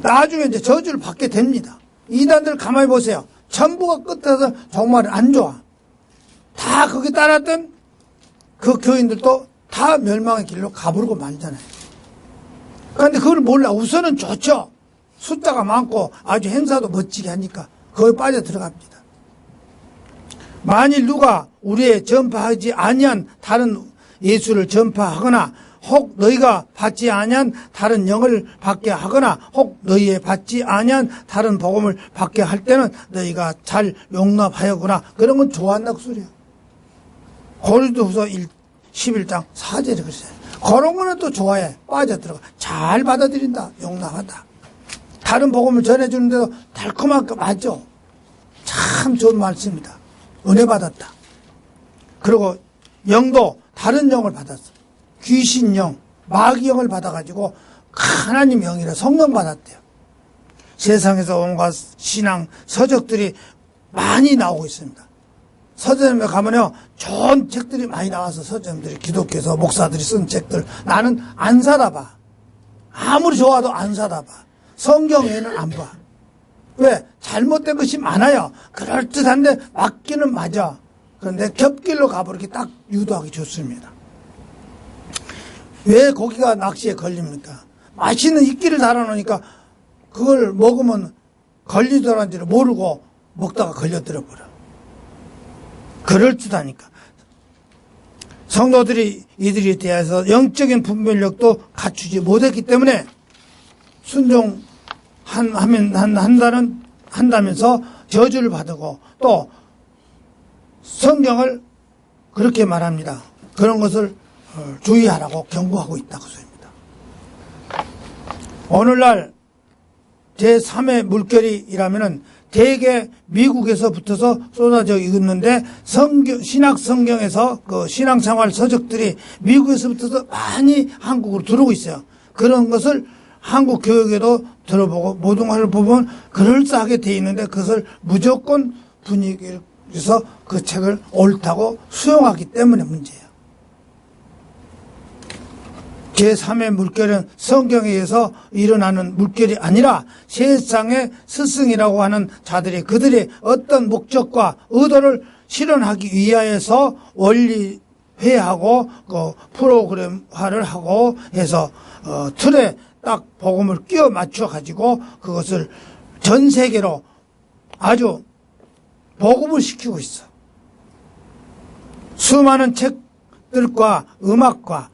나중에 이제 저주를 받게 됩니다. 이단들 가만히 보세요. 전부가 끝에서 정말 안 좋아. 다 거기 따랐던 그 교인들도 다 멸망의 길로 가버리고 말잖아요. 그런데 그걸 몰라. 우선은 좋죠. 숫자가 많고 아주 행사도 멋지게 하니까 거기 빠져 들어갑니다. 만일 누가 우리의 전파하지 아니한 다른 예수를 전파하거나 혹 너희가 받지 아니한 다른 영을 받게 하거나 혹 너희의 받지 아니한 다른 복음을 받게 할 때는 너희가 잘 용납하여구나. 그런 건 좋아한다고 소리야. 고린도후서 11장 4절에 그랬어요. 그런 거는 또 좋아해. 빠져들어가. 잘 받아들인다. 용납한다. 다른 복음을 전해주는데도 달콤한 거 맞죠? 참 좋은 말씀입니다. 은혜 받았다. 그리고 영도 다른 영을 받았어. 귀신영, 마귀영을 받아가지고 하나님 영이라 성령 받았대요. 세상에서 온갖 신앙 서적들이 많이 나오고 있습니다. 서점에 가면요, 좋은 책들이 많이 나와서 서점들이, 기독교에서 목사들이 쓴 책들, 나는 안 사다 봐. 아무리 좋아도 안 사다 봐. 성경에는 안 봐. 왜? 잘못된 것이 많아요. 그럴듯한데 맞기는 맞아. 그런데 겹길로 가버리기 딱 유도하기 좋습니다. 왜 고기가 낚시에 걸립니까? 맛있는 이끼를 달아놓으니까 그걸 먹으면 걸리더란지를 모르고 먹다가 걸려들어 버려. 그럴듯하니까. 성도들이 이들에 대해서 영적인 분별력도 갖추지 못했기 때문에 한다면서 저주를 받고 또 성경을 그렇게 말합니다. 그런 것을 주의하라고 경고하고 있다고 소입니다. 오늘날 제3의 물결이라면은 대개 미국에서 붙어서 쏟아져 있는데 신학 성경에서 그 신앙생활 서적들이 미국에서 붙어서 많이 한국으로 들어오고 있어요. 그런 것을 한국 교육에도 들어보고 모든 것을 보면 그럴싸하게 돼 있는데 그것을 무조건 분위기에서 그 책을 옳다고 수용하기 때문에 문제예요. 제3의 물결은 성경에 의해서 일어나는 물결이 아니라 세상의 스승이라고 하는 자들이 그들의 어떤 목적과 의도를 실현하기 위하여서 원리회하고 그 프로그램화를 하고 해서 틀에 딱 복음을 끼워 맞춰 가지고 그것을 전 세계로 아주 보급을 시키고 있어. 수많은 책들과 음악과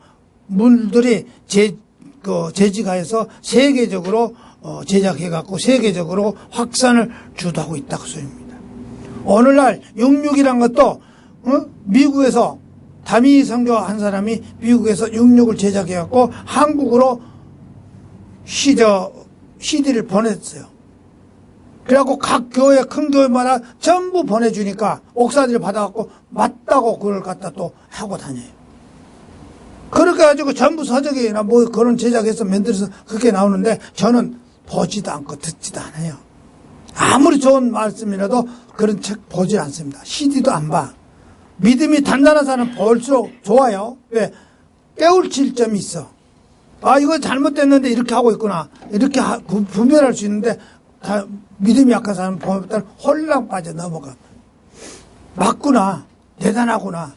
물들이 제지가해서 세계적으로 제작해갖고 세계적으로 확산을 주도하고 있다고 소입니다. 오늘날 66이란 것도 미국에서 다미 선교 한 사람이 미국에서 66을 제작해갖고 한국으로 CD를 보냈어요. 그래갖고 각 교회, 큰 교회마다 전부 보내주니까 옥사들이 받아갖고 맞다고 그걸 갖다 또 하고 다녀요. 그렇게 가지고 전부 서적이나 뭐 그런 제작해서 만들어서 그렇게 나오는데 저는 보지도 않고 듣지도 않아요. 아무리 좋은 말씀이라도 그런 책 보지 않습니다. CD도 안 봐. 믿음이 단단한 사람은 볼수록 좋아요. 왜? 깨우칠 점이 있어. 아, 이거 잘못됐는데 이렇게 하고 있구나. 이렇게 분별할 수 있는데 다 믿음이 약한 사람은 보면 홀랑 빠져 넘어가. 맞구나. 대단하구나.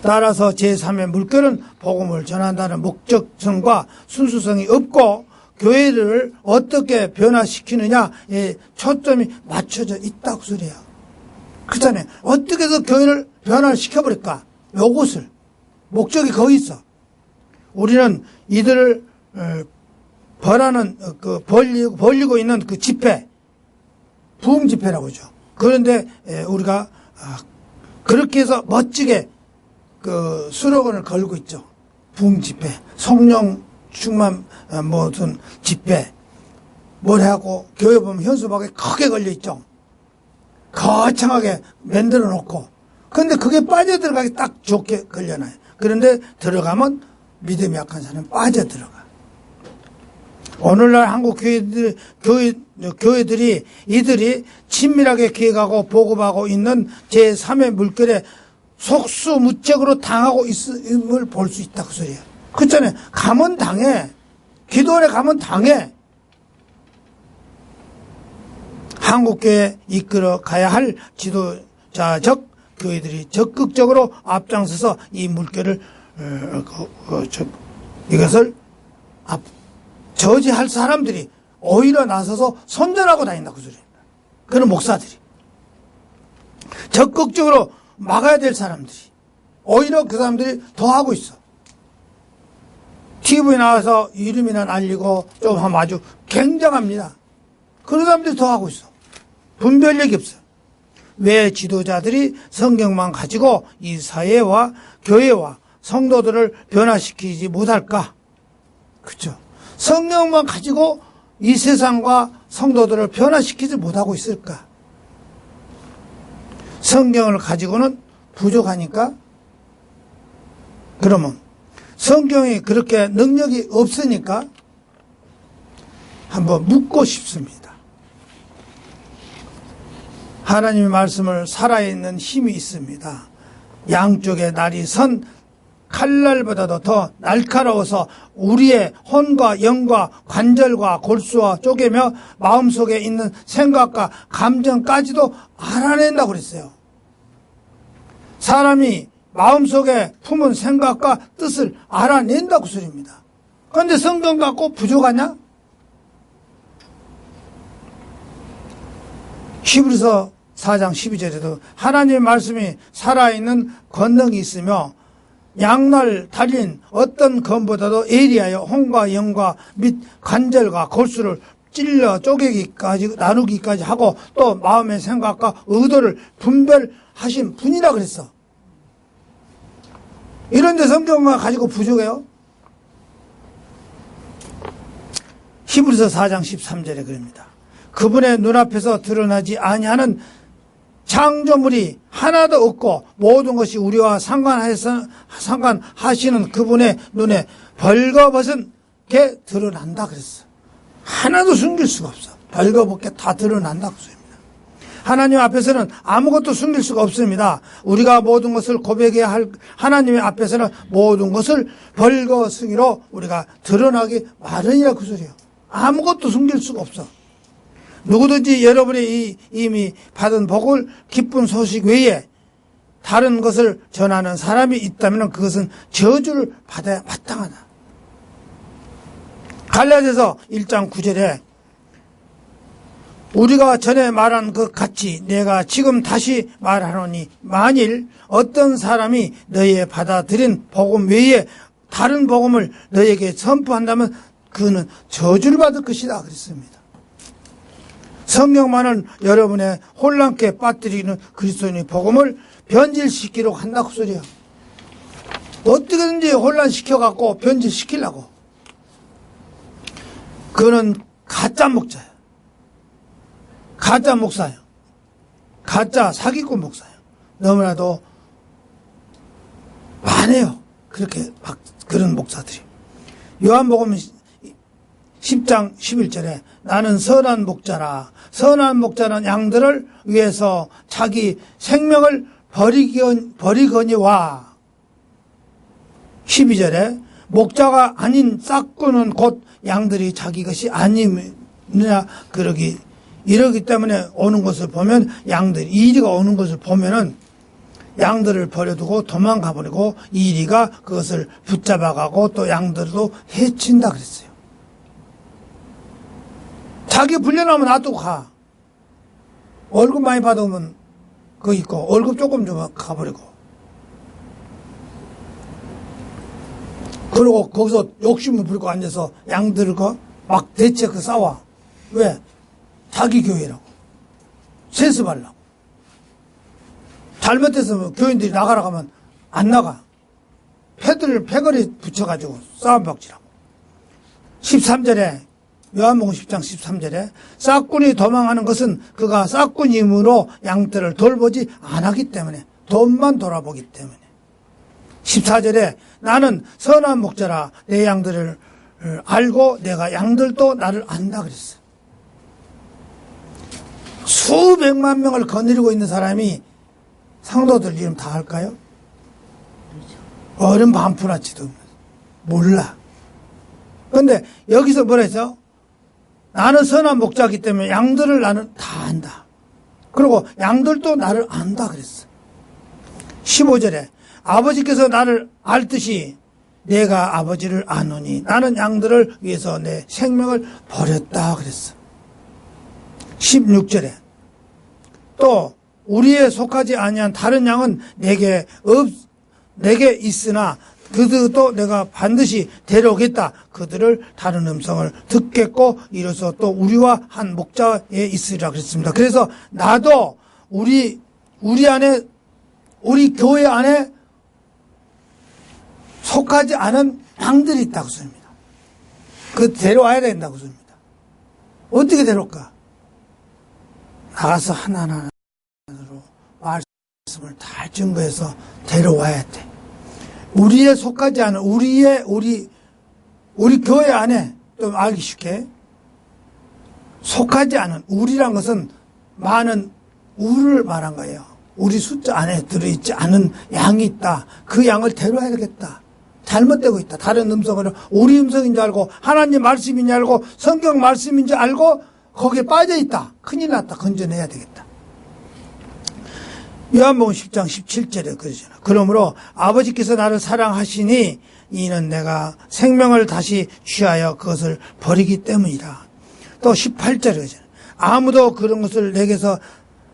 따라서 제3의 물결은 복음을 전한다는 목적성과 순수성이 없고 교회를 어떻게 변화시키느냐에 초점이 맞춰져 있다고 소리야. 그렇잖아요. 어떻게 해서 교회를 변화시켜버릴까? 요것을. 목적이 거기 있어. 우리는 이들을 벌리고 있는 그 집회, 부흥 집회라고 하죠. 그런데 우리가 그렇게 해서 멋지게 그 슬로건을 걸고 있죠. 부흥 집회, 성령 충만 무슨 집회, 뭘 하고 교회 보면 현수막에 크게 걸려 있죠. 거창하게 만들어 놓고. 그런데 그게 빠져들어가기 딱 좋게 걸려놔요. 그런데 들어가면 믿음이 약한 사람은 빠져들어가. 오늘날 한국 교회들이 이들이 친밀하게 기획하고 보급하고 있는 제3의 물결에 속수무책으로 당하고 있음을 볼 수 있다 그 소리야. 그렇잖아요. 가면 당해. 기도원에 가면 당해. 한국교회 이끌어 가야 할 지도자적 교회들이 적극적으로 앞장서서 이 물결을 이것을 저지할 사람들이 오히려 나서서 선전하고 다닌다 그 소리입니다. 그런 목사들이 적극적으로 막아야 될 사람들이 오히려 그 사람들이 더 하고 있어. TV에 나와서 이름이나 날리고 좀 하면 아주 굉장합니다. 그런 사람들이 더 하고 있어. 분별력이 없어요. 왜 지도자들이 성경만 가지고 이 사회와 교회와 성도들을 변화시키지 못할까? 그렇죠. 성경만 가지고 이 세상과 성도들을 변화시키지 못하고 있을까? 성경을 가지고는 부족하니까? 그러면 성경이 그렇게 능력이 없으니까? 한번 묻고 싶습니다. 하나님의 말씀을 살아있는 힘이 있습니다. 양쪽에 날이 선 칼날보다도 더 날카로워서 우리의 혼과 영과 관절과 골수와 쪼개며 마음속에 있는 생각과 감정까지도 알아낸다고 그랬어요. 사람이 마음속에 품은 생각과 뜻을 알아낸다고 소리입니다. 그런데 성경 갖고 부족하냐? 히브리서 4장 12절에도 하나님의 말씀이 살아있는 권능이 있으며 양날 달린 어떤 검보다도 예리하여 혼과 영과 및 관절과 골수를 찔러 쪼개기까지 나누기까지 하고 또 마음의 생각과 의도를 분별하신 분이라 그랬어. 이런데 성경만 가지고 부족해요? 히브리서 4장 13절에 그럽니다. 그분의 눈앞에서 드러나지 아니하는 창조물이 하나도 없고 모든 것이 우리와 상관하시는 그분의 눈에 벌거벗은 게 드러난다 그랬어. 하나도 숨길 수가 없어. 벌거벗게 다 드러난다고 소리입니다. 하나님 앞에서는 아무것도 숨길 수가 없습니다. 우리가 모든 것을 고백해야 할 하나님의 앞에서는 모든 것을 벌거숭이로 우리가 드러나기 마련이라 그 소리예요. 아무것도 숨길 수가 없어. 누구든지 여러분이 이미 받은 복을 기쁜 소식 외에 다른 것을 전하는 사람이 있다면 그것은 저주를 받아야 마땅하다. 갈라디아서 1장 9절에 우리가 전에 말한 것 같이 내가 지금 다시 말하노니 만일 어떤 사람이 너희의 받아들인 복음 외에 다른 복음을 너희에게 선포한다면 그는 저주를 받을 것이다 그랬습니다. 성경만은 여러분의 혼란케 빠뜨리는 그리스도인의 복음을 변질시키려고 한다고 소리야. 어떻게든지 혼란시켜갖고 변질시키려고. 그는 가짜 목자야. 가짜 목사야. 가짜 사기꾼 목사야. 너무나도 많아요. 그렇게 막 그런 목사들이. 요한복음 10장 11절에 나는 선한 목자라. 선한 목자는 양들을 위해서 자기 생명을 버리거니와. 12절에 목자가 아닌 싹꾼은 곧 양들이 자기 것이 아니느냐 이러기 때문에 오는 것을 보면 양들이 이리가 오는 것을 보면은 양들을 버려두고 도망가 버리고 이리가 그것을 붙잡아가고 또 양들도 해친다 그랬어요. 자기 불려나면 놔두고 가. 월급 많이 받으면 그거 있고 월급 조금 주면 가버리고. 그리고 거기서 욕심을 부리고 앉아서 양들과 막 대치하고 싸워. 왜? 자기 교회라고. 세습하려고. 잘못해서 교인들이 나가라 하면 안 나가. 패거리 붙여가지고 싸움박질하고. 13절에 요한복음 10장 13절에 싹꾼이 도망하는 것은 그가 싹꾼임으로 양들을 돌보지 않았기 때문에, 돈만 돌아보기 때문에. 14절에 나는 선한 목자라 내 양들을 알고 내가 양들도 나를 안다 그랬어. 수백만 명을 거느리고 있는 사람이 상도들 이름 다 알까요? 어른 반푼아치도 몰라. 그런데 여기서 뭐라 했어? 나는 선한 목자이기 때문에 양들을 나는 다 안다. 그리고 양들도 나를 안다 그랬어. 15절에 아버지께서 나를 알듯이 내가 아버지를 아노니 나는 양들을 위해서 내 생명을 버렸다 그랬어. 16절에 또 우리에 속하지 아니한 다른 양은 내게 있으나 그들도 내가 반드시 데려오겠다. 그들을 다른 음성을 듣겠고 이로써 또 우리와 한 목자에 있으리라 그랬습니다. 그래서 나도 우리 안에, 우리 교회 안에 속하지 않은 양들이 있다고 씁니다. 그 데려와야 된다고 씁니다. 어떻게 데려올까? 나가서 하나하나로 말씀을 다 증거해서 데려와야 돼. 우리에 속하지 않은 우리 교회 안에 좀 알기 쉽게 속하지 않은 우리란 것은 많은 우를 말한 거예요. 우리 숫자 안에 들어있지 않은 양이 있다. 그 양을 데려와야 되겠다. 잘못되고 있다. 다른 음성을 우리 음성인 줄 알고 하나님 말씀인 줄 알고 성경 말씀인 줄 알고 거기에 빠져 있다. 큰일 났다. 건져내야 되겠다. 요한복음 10장 17절에 그러잖아. 그러므로 아버지께서 나를 사랑하시니 이는 내가 생명을 다시 취하여 그것을 버리기 때문이라. 또 18절에 그러잖아. 아무도 그런 것을 내게서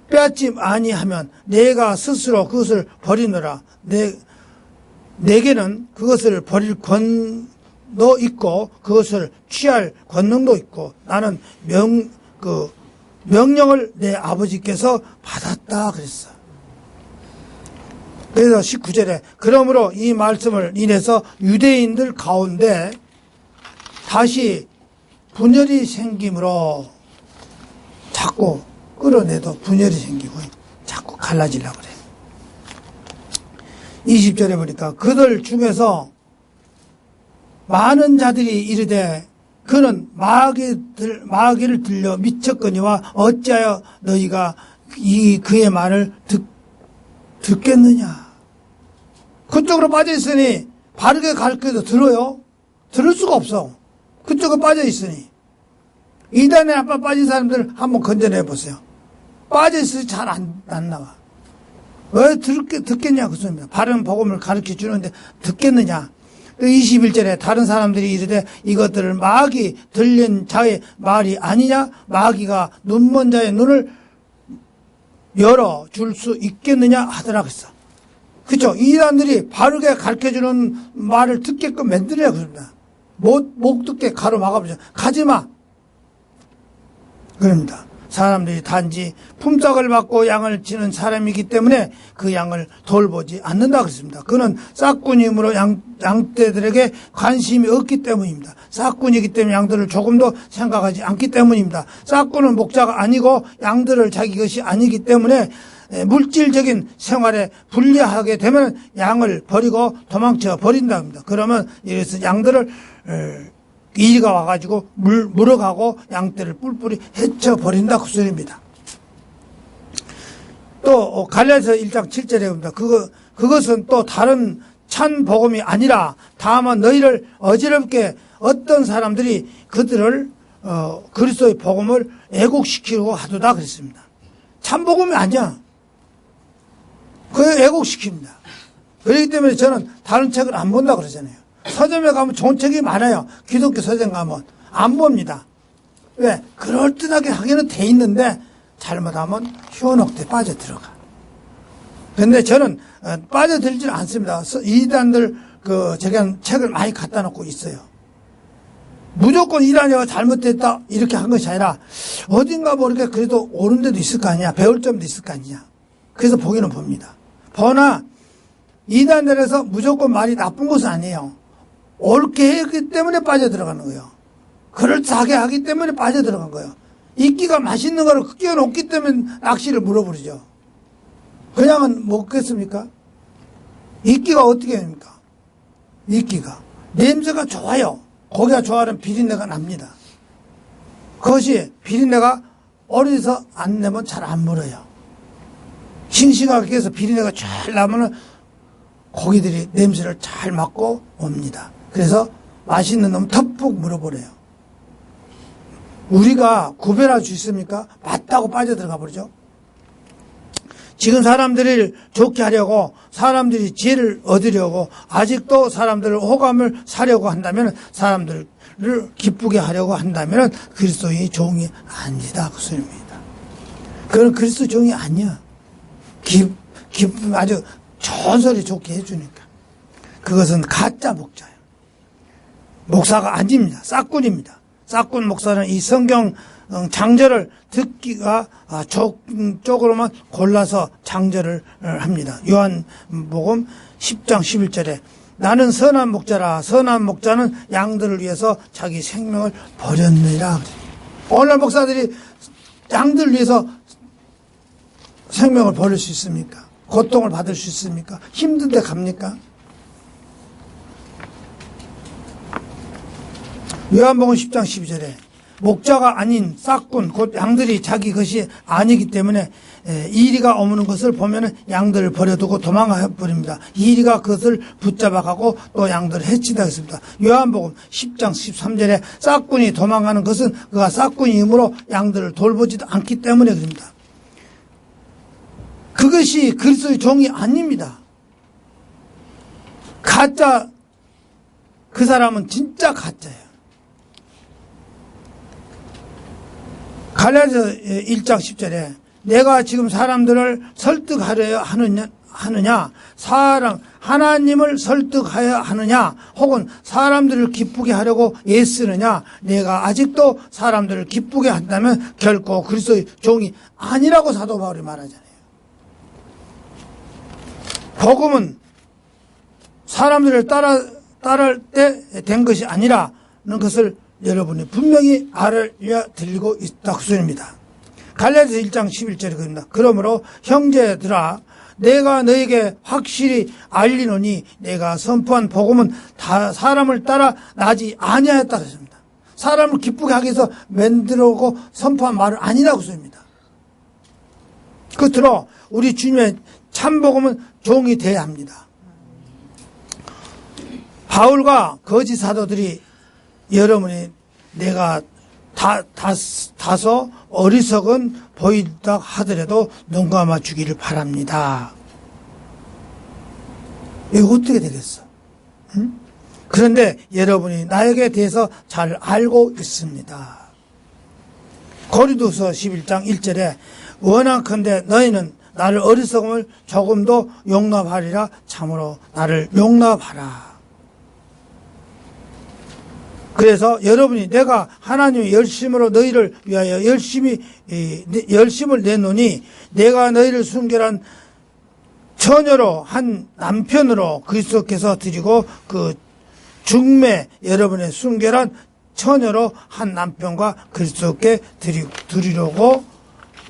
빼앗지 아니하면 내가 스스로 그것을 버리노라. 내게는 그것을 버릴 권도 있고 그것을 취할 권능도 있고 나는 명령을 내 아버지께서 받았다 그랬어. 그래서 19절에 그러므로 이 말씀을 인해서 유대인들 가운데 다시 분열이 생김으로 자꾸 끌어내도 분열이 생기고 자꾸 갈라지려고 그래. 20절에 보니까 그들 중에서 많은 자들이 이르되 그는 마귀를 들려 미쳤거니와 어찌하여 너희가 그의 말을 듣겠느냐. 그쪽으로 빠져있으니 바르게 가르쳐도 들어요? 들을 수가 없어. 그쪽에 빠져있으니. 이단에 한번 빠진 사람들 한번 건져내보세요. 빠져있으니 잘 안 나와. 왜 듣겠냐 그 소리입니다. 바른 복음을 가르쳐주는데 듣겠느냐. 21절에 다른 사람들이 이르되 이것들을 마귀 들린 자의 말이 아니냐. 마귀가 눈먼 자의 눈을 열어줄 수 있겠느냐 하더라 그랬어. 그쵸? 이단들이 바르게 가르쳐주는 말을 듣게끔 만들어야 그럽니다. 못 듣게 가로막아버리죠. 가지마. 그럽니다. 사람들이 단지 품삯을 받고 양을 치는 사람이기 때문에 그 양을 돌보지 않는다 그랬습니다. 그는 싹꾼이므로 양떼들에게 관심이 없기 때문입니다. 싹꾼이기 때문에 양들을 조금도 생각하지 않기 때문입니다. 싹꾼은 목자가 아니고 양들을 자기 것이 아니기 때문에 물질적인 생활에 불리하게 되면 양을 버리고 도망쳐 버린다 합니다. 그러면 이래서 양들을 이리가 와가지고 물어가고 양떼를 뿔뿔이 헤쳐버린다 그 소리입니다. 또 갈라디아서 1장 7절에 봅니다. 그것은 또 다른 찬 복음이 아니라 다만 너희를 어지럽게 어떤 사람들이 그들을 그리스도의 복음을 애국시키려고 하도다 그랬습니다. 참 복음이 아니야. 그걸 왜곡시킵니다. 그렇기 때문에 저는 다른 책을 안 본다 그러잖아요. 서점에 가면 좋은 책이 많아요. 기독교 서점 가면 안 봅니다. 왜? 그럴듯하게 하기는 돼 있는데 잘못하면 현혹돼 빠져들어가. 근데 저는 빠져들지는 않습니다. 이단들 제가 책을 많이 갖다 놓고 있어요. 무조건 이단이가 잘못됐다 이렇게 한 것이 아니라 어딘가 모르게 그래도 옳은 데도 있을 거 아니야. 배울 점도 있을 거 아니냐. 그래서 보기는 봅니다. 보나 이단들에서 무조건 말이 나쁜 것은 아니에요. 옳게 했기 때문에 빠져들어가는 거예요. 그럴싸하게 하기 때문에 빠져들어간 거예요. 이끼가 맛있는 거를 끼워놓기 때문에 낚시를 물어버리죠. 그냥은 먹겠습니까? 이끼가 어떻게 됩니까? 이끼가 냄새가 좋아요. 고기가 좋아하는 비린내가 납니다. 그것이 비린내가 어디서 안 내면 잘 안 물어요. 싱싱하게 해서 비린내가 잘 나면은 고기들이 냄새를 잘 맡고 옵니다. 그래서 맛있는 놈 턱푹 물어버려요. 우리가 구별할 수 있습니까? 맞다고 빠져들어가 버리죠. 지금 사람들을 좋게 하려고 사람들이 지혜를 얻으려고 아직도 사람들을 호감을 사려고 한다면 사람들을 기쁘게 하려고 한다면 그리스도의 종이 아니다 그 소리입니다. 그건 그리스도 종이 아니야. 아주 좋은 소리 좋게 해주니까. 그것은 가짜 목자예요. 목사가 아닙니다. 싹군입니다. 싹군 목사는 이 성경 장절을 듣기가 쪽으로만 골라서 장절을 합니다. 요한복음 10장 11절에 나는 선한 목자라 선한 목자는 양들을 위해서 자기 생명을 버렸느니라. 오늘날 목사들이 양들을 위해서 생명을 버릴 수 있습니까? 고통을 받을 수 있습니까? 힘든데 갑니까? 요한복음 10장 12절에 목자가 아닌 싹군 곧 양들이 자기 것이 아니기 때문에 이리가 오는 것을 보면 양들을 버려두고 도망가 버립니다. 이리가 그것을 붙잡아가고 또 양들을 해치다 했습니다. 요한복음 10장 13절에 싹군이 도망가는 것은 그가 싹군이므로 양들을 돌보지도 않기 때문에 그럽니다. 그것이 그리스도의 종이 아닙니다. 가짜, 그 사람은 진짜 가짜예요. 갈라디아서 1장 10절에 내가 지금 사람들을 설득하려 하느냐 하나님을 설득하여 하느냐 혹은 사람들을 기쁘게 하려고 애쓰느냐 내가 아직도 사람들을 기쁘게 한다면 결코 그리스도의 종이 아니라고 사도 바울이 말하잖아요. 복음은 사람들을 따를 때 된 것이 아니라는 것을 여러분이 분명히 알려드리고 있다 그 소리입니다. 갈라디아서 1장 11절에 그럽니다. 그러므로 형제들아 내가 너에게 확실히 알리노니 내가 선포한 복음은 다 사람을 따라 나지 아니하였다 그랬습니다. 사람을 기쁘게 하기 위해서 만들어오고 선포한 말은 아니라고 소리입니다. 끝으로 우리 주님의 참 복음은 종이 돼야 합니다. 바울과 거짓 사도들이 여러분이 내가 다소 어리석은 보인다 하더라도 눈 감아 주기를 바랍니다. 이거 어떻게 되겠어? 응? 그런데 여러분이 나에게 대해서 잘 알고 있습니다. 고린도서 11장 1절에 원하건대 너희는 나를 어리석음을 조금도 용납하리라 참으로 나를 용납하라. 그래서 여러분이 내가 하나님의 열심으로 너희를 위하여 열심을 내노니 내가 너희를 순결한 처녀로 한 남편으로 그리스도께서 드리고 그 중매 여러분의 순결한 처녀로 한 남편과 그리스도께 드리려고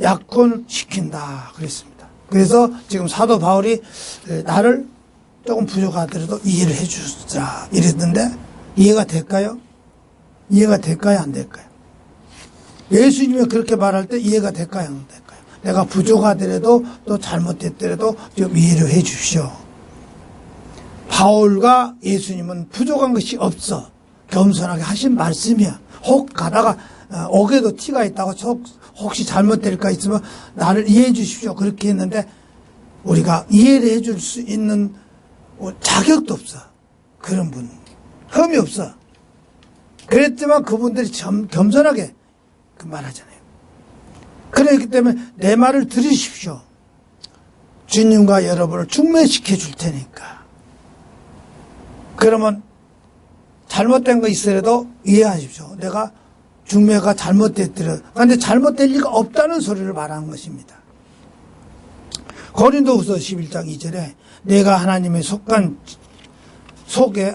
약혼시킨다 그랬습니다. 그래서 지금 사도 바울이 나를 조금 부족하더라도 이해를 해주자 이랬는데 이해가 될까요? 이해가 될까요? 안 될까요? 예수님이 그렇게 말할 때 이해가 될까요? 안 될까요? 내가 부족하더라도 또 잘못됐더라도 좀 이해를 해 주십시오. 바울과 예수님은 부족한 것이 없어. 겸손하게 하신 말씀이야. 혹 가다가 옥에도 티가 있다고 혹시 잘못될까 있으면 나를 이해해 주십시오. 그렇게 했는데 우리가 이해를 해줄 수 있는 자격도 없어. 그런 분. 흠이 없어. 그랬지만 그분들이 겸손하게 그 말하잖아요. 그렇기 때문에 내 말을 들으십시오. 주님과 여러분을 중매시켜 줄 테니까. 그러면 잘못된 거 있으라도 이해하십시오. 내가 중매가 잘못됐더라. 그런데 잘못될 리가 없다는 소리를 말하는 것입니다. 고린도후서 11장 2절에 내가 하나님의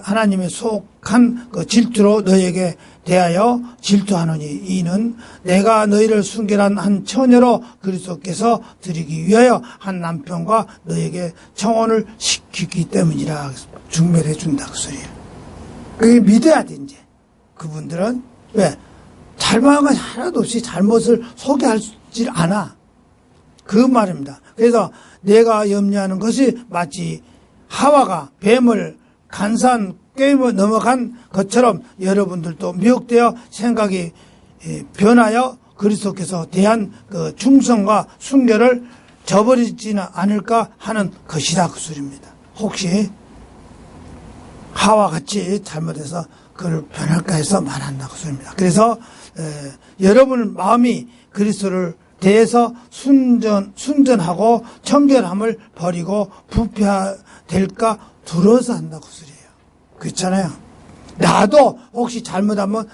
하나님의 속한 그 질투로 너에게 대하여 질투하노니 이는 내가 너희를 순결한 한 처녀로 그리스도께서 드리기 위하여 한 남편과 너에게 청혼을 시키기 때문이라. 중매를 해준다 그 소리예요. 그게 믿어야 돼. 이제 그분들은 왜 잘못한 건 하나도 없이 잘못을 소개하지 않아. 그 말입니다. 그래서 내가 염려하는 것이 마치 하와가 뱀을 간사한 게임을 넘어간 것처럼 여러분들도 미혹되어 생각이 변하여 그리스도께서 대한 그 충성과 순결을 저버리지는 않을까 하는 것이다 그 소리입니다. 혹시 하와 같이 잘못해서 그를 변할까 해서 말한다 그 소리입니다. 그래서 여러분 마음이 그리스도를 대해서 순전하고 청결함을 버리고 부패될까 두려워서 한다고 소리예요. 그렇잖아요. 나도 혹시 잘못하면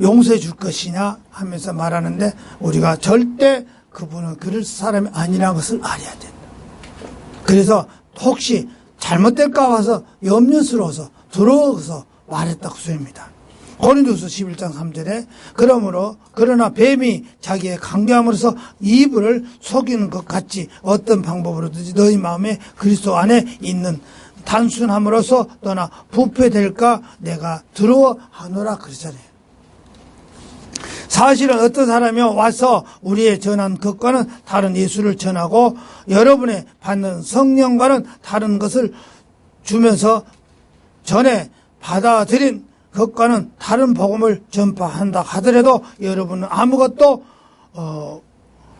용서해 줄 것이냐 하면서 말하는데 우리가 절대 그분은 그럴 사람이 아니라는 것을 알아야 된다. 그래서 혹시 잘못될까 봐서 염려스러워서 두려워서 말했다고 소리입니다. 고린도후서 11장 3절에 그러나 뱀이 자기의 강경함으로써 이불을 속이는 것 같이 어떤 방법으로든지 너희 마음에 그리스도 안에 있는 단순함으로써 떠나 부패될까 내가 두려워하노라 그러잖아요. 사실은 어떤 사람이 와서 우리의 전한 것과는 다른 예수를 전하고 여러분의 받는 성령과는 다른 것을 주면서 전에 받아들인 그것과는 다른 복음을 전파한다 하더라도 여러분은 아무것도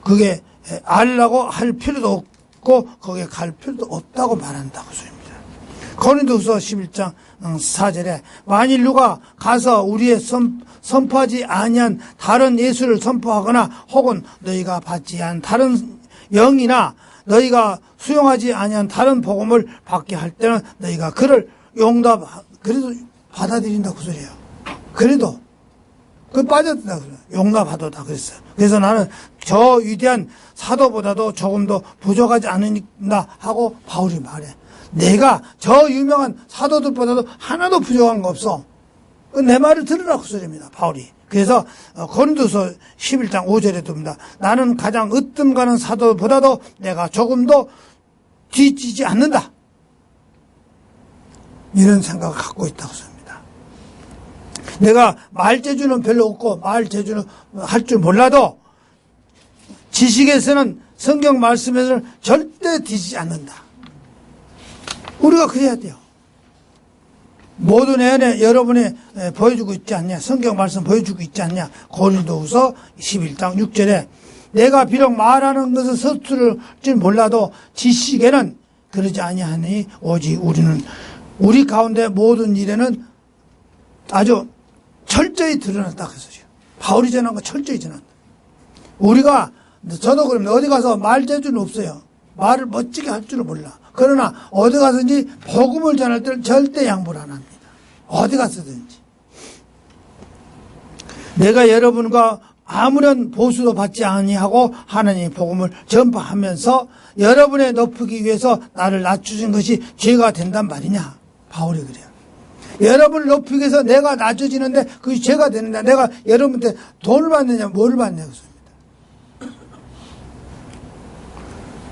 그게 알라고 할 필요도 없고 거기에 갈 필요도 없다고 말한다고 소입니다. 고린도후서 11장 4절에 만일 누가 가서 우리의 선포하지 아니한 다른 예수를 선포하거나 혹은 너희가 받지 않은 다른 영이나 너희가 수용하지 아니한 다른 복음을 받게 할 때는 너희가 그를 그래도 받아들인다고 소리예요. 그래도 그 빠졌다고 그래요. 용납하도다 그랬어요. 그래서 나는 저 위대한 사도보다도 조금 더 부족하지 않는다 하고 바울이 말해. 내가 저 유명한 사도들보다도 하나도 부족한 거 없어. 내 말을 들으라고 소리입니다. 바울이. 그래서 고린도서 11장 5절에 둡니다. 나는 가장 으뜸 가는 사도보다도 내가 조금도 뒤지지 않는다. 이런 생각을 갖고 있다고 합니다. 내가 말 재주는 별로 없고 말 재주는 할 줄 몰라도 지식에서는 성경 말씀에서는 절대 뒤지지 않는다. 우리가 그래야 돼요. 모든 애안에 여러분이 보여주고 있지 않냐. 성경 말씀 보여주고 있지 않냐. 고린도후서 11장 6절에 내가 비록 말하는 것은 서투를지 몰라도 지식에는 그러지 아니하니 오직 우리 가운데 모든 일에는 아주 철저히 드러났다 그 소리예요. 바울이 전한 거 철저히 전한다. 우리가 저도 그럽니다. 어디 가서 말 재주는 없어요. 말을 멋지게 할 줄은 몰라. 그러나 어디 가서든지 복음을 전할 때는 절대 양보를 안 합니다. 어디 가서든지. 내가 여러분과 아무런 보수도 받지 아니하고 하나님의 복음을 전파하면서 여러분의 높이기 위해서 나를 낮추신 것이 죄가 된단 말이냐. 바울이 그래요. 여러분을 높이기 위해서 내가 낮춰지는데 그게 죄가 되는데 내가 여러분한테 돈을 받느냐 뭘 받냐 그 소리입니다.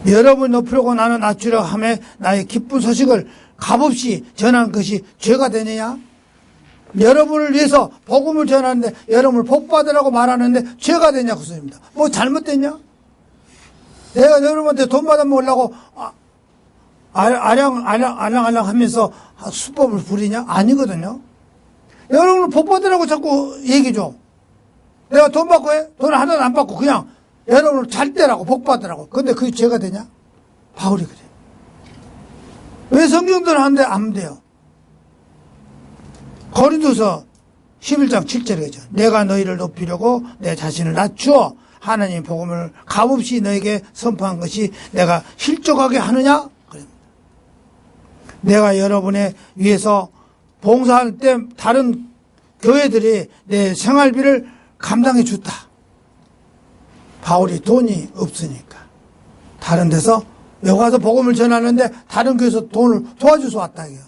여러분 높이려고 나는 낮추려 하며 나의 기쁜 소식을 값없이 전한 것이 죄가 되느냐? 여러분을 위해서 복음을 전하는데 여러분을 복받으라고 말하는데 죄가 되냐 그 소리입니다. 뭐 잘못됐냐? 내가 여러분한테 돈 받아먹으려고 알랑알랑 하면서 수법을 부리냐? 아니거든요. 여러분을 복받으라고 자꾸 얘기해줘. 내가 돈 받고 해? 돈 하나도 안 받고 그냥 여러분을 잘 때라고 복받으라고. 근데 그게 죄가 되냐? 바울이 그래. 왜 성경대로 하는데 안 돼요? 고린도서 11장 7절이죠. 내가 너희를 높이려고 내 자신을 낮추어 하나님 복음을 값없이 너에게 선포한 것이 내가 실족하게 하느냐? 그럽니다. 내가 여러분의 위해서 봉사할 때 다른 교회들이 내 생활비를 감당해 줬다. 바울이 돈이 없으니까 다른 데서 여기 와서 복음을 전하는데 다른 교회에서 돈을 도와줘서 왔다 이게요.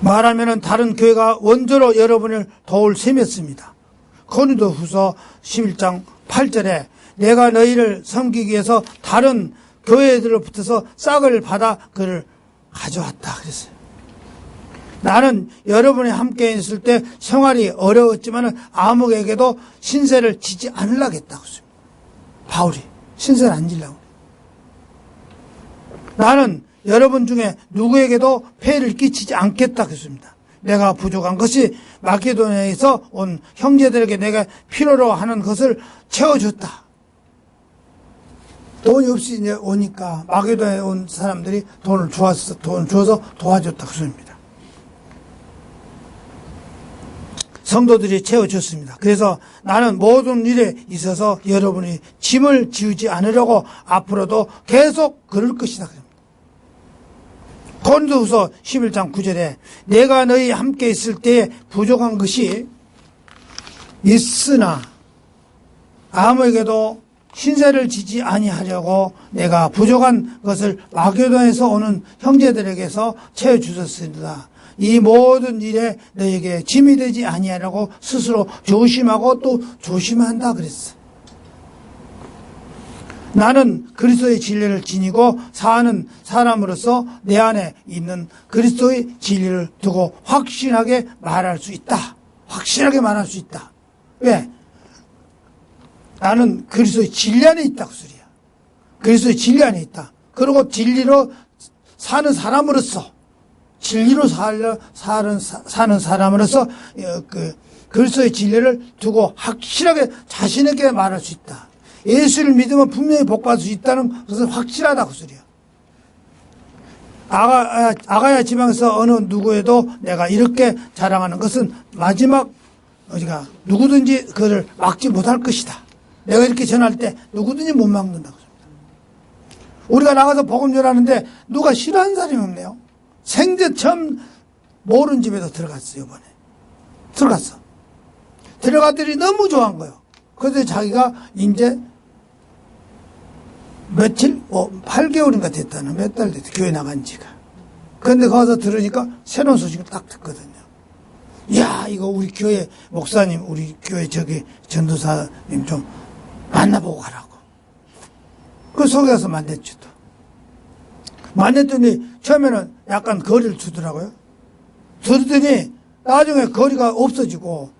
말하면은 다른 교회가 원조로 여러분을 도울 셈이었습니다. 고린도후서 11장 8절에 내가 너희를 섬기기 위해서 다른 교회들로부터서 싹을 받아 그를 가져왔다 그랬어요. 나는 여러분이 함께 있을 때 생활이 어려웠지만 아무에게도 신세를 지지 않으려고 했다고 했습니다. 바울이 신세를 안 지려고. 나는 여러분 중에 누구에게도 폐해를 끼치지 않겠다 그랬습니다. 내가 부족한 것이 마케도니아에서 온 형제들에게 내가 필요로 하는 것을 채워줬다. 돈이 없이 이제 오니까 마케도니아에 온 사람들이 돈을 주어서 도와줬다 그랬습니다. 성도들이 채워줬습니다. 그래서 나는 모든 일에 있어서 여러분이 짐을 지우지 않으려고 앞으로도 계속 그럴 것이다. 고린도후서 11장 9절에 내가 너희 함께 있을 때에 부족한 것이 있으나 아무에게도 신세를 지지 아니하려고 내가 부족한 것을 마게도냐에서 오는 형제들에게서 채워주셨습니다. 이 모든 일에 너에게 짐이 되지 아니하라고 스스로 조심하고 또 조심한다 그랬어. 나는 그리스도의 진리를 지니고 사는 사람으로서 내 안에 있는 그리스도의 진리를 두고 확신하게 말할 수 있다. 확실하게 말할 수 있다. 왜? 나는 그리스도의 진리 안에 있다 그 소리야. 그리스도의 진리 안에 있다. 그리고 진리로 사는 사람으로서 진리로 사는 사람으로서 그리스도의 진리를 두고 확실하게 자신에게 말할 수 있다. 예수를 믿으면 분명히 복받을 수 있다는 것은 확실하다 그 소리야. 아가야 지방에서 어느 누구에도 내가 이렇게 자랑하는 것은 마지막 우리가 누구든지 그를 막지 못할 것이다. 내가 이렇게 전할 때 누구든지 못 막는다. 우리가 나가서 복음 전하는데 누가 싫어하는 사람이 없네요. 생전 처음 모르는 집에도 들어갔어요. 이번에 들어갔어. 들어갔더니 너무 좋아한 거예요. 그래서 자기가 이제 며칠 8개월인가 됐다는 몇 달 됐다 교회 나간 지가. 그런데 거기서 들으니까 새로운 소식을 딱 듣거든요. 이야 이거 우리 교회 목사님 우리 교회 저기 전도사님 좀 만나보고 가라고. 그 소개해서 만났죠. 또 만났더니 처음에는 약간 거리를 두더라고요. 두더니 나중에 거리가 없어지고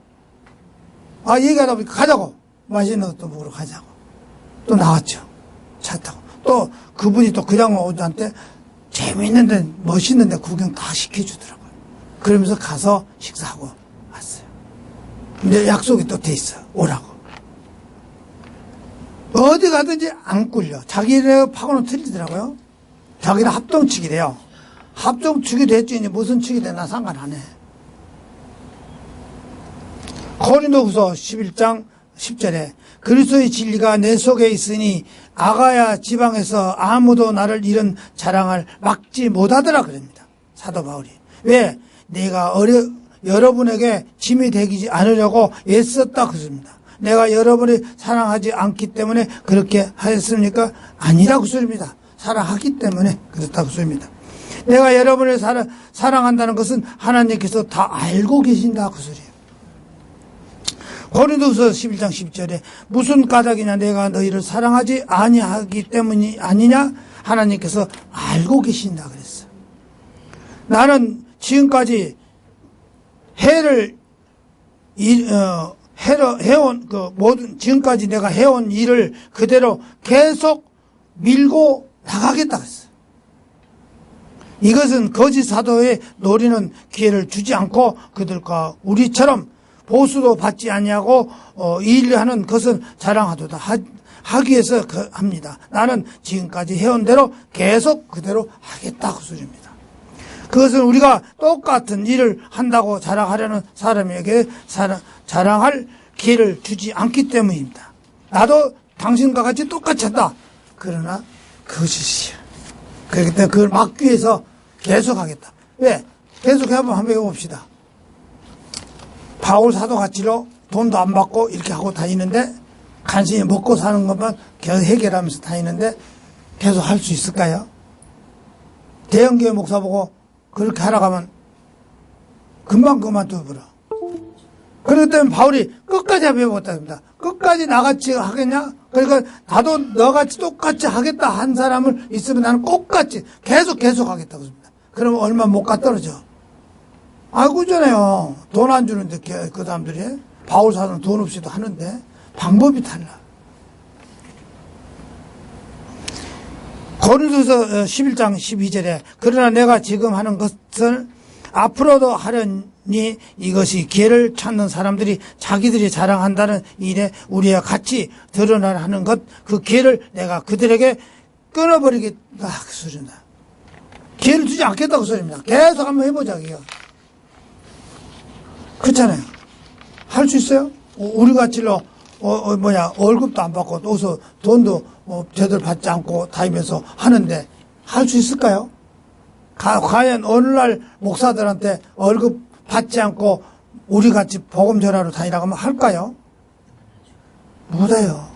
얘기하다 보니까 가자고 맛있는 것도 먹으러 가자고 또 나왔죠. 차 타고 또 그분이 또 그냥 오자한테 재미있는데 멋있는데 구경 다 시켜주더라고요. 그러면서 가서 식사하고 왔어요. 근데 약속이 또 돼 있어 오라고. 어디 가든지 안 꿀려. 자기네 파고는 틀리더라고요. 자기는 합동측이래요. 합동측이 됐지 무슨 측이 되나 상관 안 해. 고린도후서 11장 10절에 그리스도의 진리가 내 속에 있으니 아가야 지방에서 아무도 나를 이런 자랑을 막지 못하더라 그럽니다. 사도 바울이. 왜? 내가 여러분에게 짐이 되지 않으려고 애썼다 그럽니다. 내가 여러분을 사랑하지 않기 때문에 그렇게 하였습니까? 아니라고 소리입니다. 사랑하기 때문에 그렇다고 소리입니다. 내가 여러분을 사랑한다는 것은 하나님께서 다 알고 계신다 그 소리예요. 고린도후서 11장 10절에 무슨 까닭이냐 내가 너희를 사랑하지 아니하기 때문이 아니냐 하나님께서 알고 계신다 그랬어. 나는 지금까지 해온 그 모든 지금까지 내가 해온 일을 그대로 계속 밀고 나가겠다 그랬어요. 이것은 거짓 사도의 노리는 기회를 주지 않고 그들과 우리처럼 보수도 받지 아니하고 일하는 것은 자랑하도다 하기 위해서 합니다. 나는 지금까지 해온 대로 계속 그대로 하겠다 그 소리입니다. 그것은 우리가 똑같은 일을 한다고 자랑하려는 사람에게 자랑할 기회를 주지 않기 때문입니다. 나도 당신과 같이 똑같이 한다. 그러나 거짓이야. 그렇기 때문에 그걸 막기 위해서 계속하겠다. 왜? 계속 해보면 한번 해봅시다. 바울 사도 같이로 돈도 안 받고 이렇게 하고 다니는데 간신히 먹고 사는 것만 계속 해결하면서 다니는데 계속 할 수 있을까요? 대형교회 목사 보고 그렇게 하라고 하면 금방 그만둬버려. 그렇기 때문에 바울이 끝까지 해보겠다 합니다. 끝까지 나같이 하겠냐? 그러니까 나도 너같이 똑같이 하겠다 한 사람을 있으면 나는 똑같이 계속 하겠다고 합니다. 그러면 얼마 못 가 떨어져. 알고 있잖아요. 돈 안 주는데 그 사람들이. 바울 사도는 돈 없이도 하는데 방법이 달라. 고린도서 11장 12절에 그러나 내가 지금 하는 것을 앞으로도 하려니 이것이 기회를 찾는 사람들이 자기들이 자랑한다는 일에 우리와 같이 드러나려 하는 것, 그 기회를 내가 그들에게 끊어버리겠다 그 소리다. 기회를 주지 않겠다고 소리입니다. 계속 한번 해보자 이거. 그렇잖아요. 할 수 있어요? 우리 같이로 월급도 안 받고 또 돈도 제대로 받지 않고 다니면서 하는데 할 수 있을까요? 과연 오늘날 목사들한테 월급 받지 않고 우리 같이 복음 전하러 다니라고 하면 할까요? 못해요.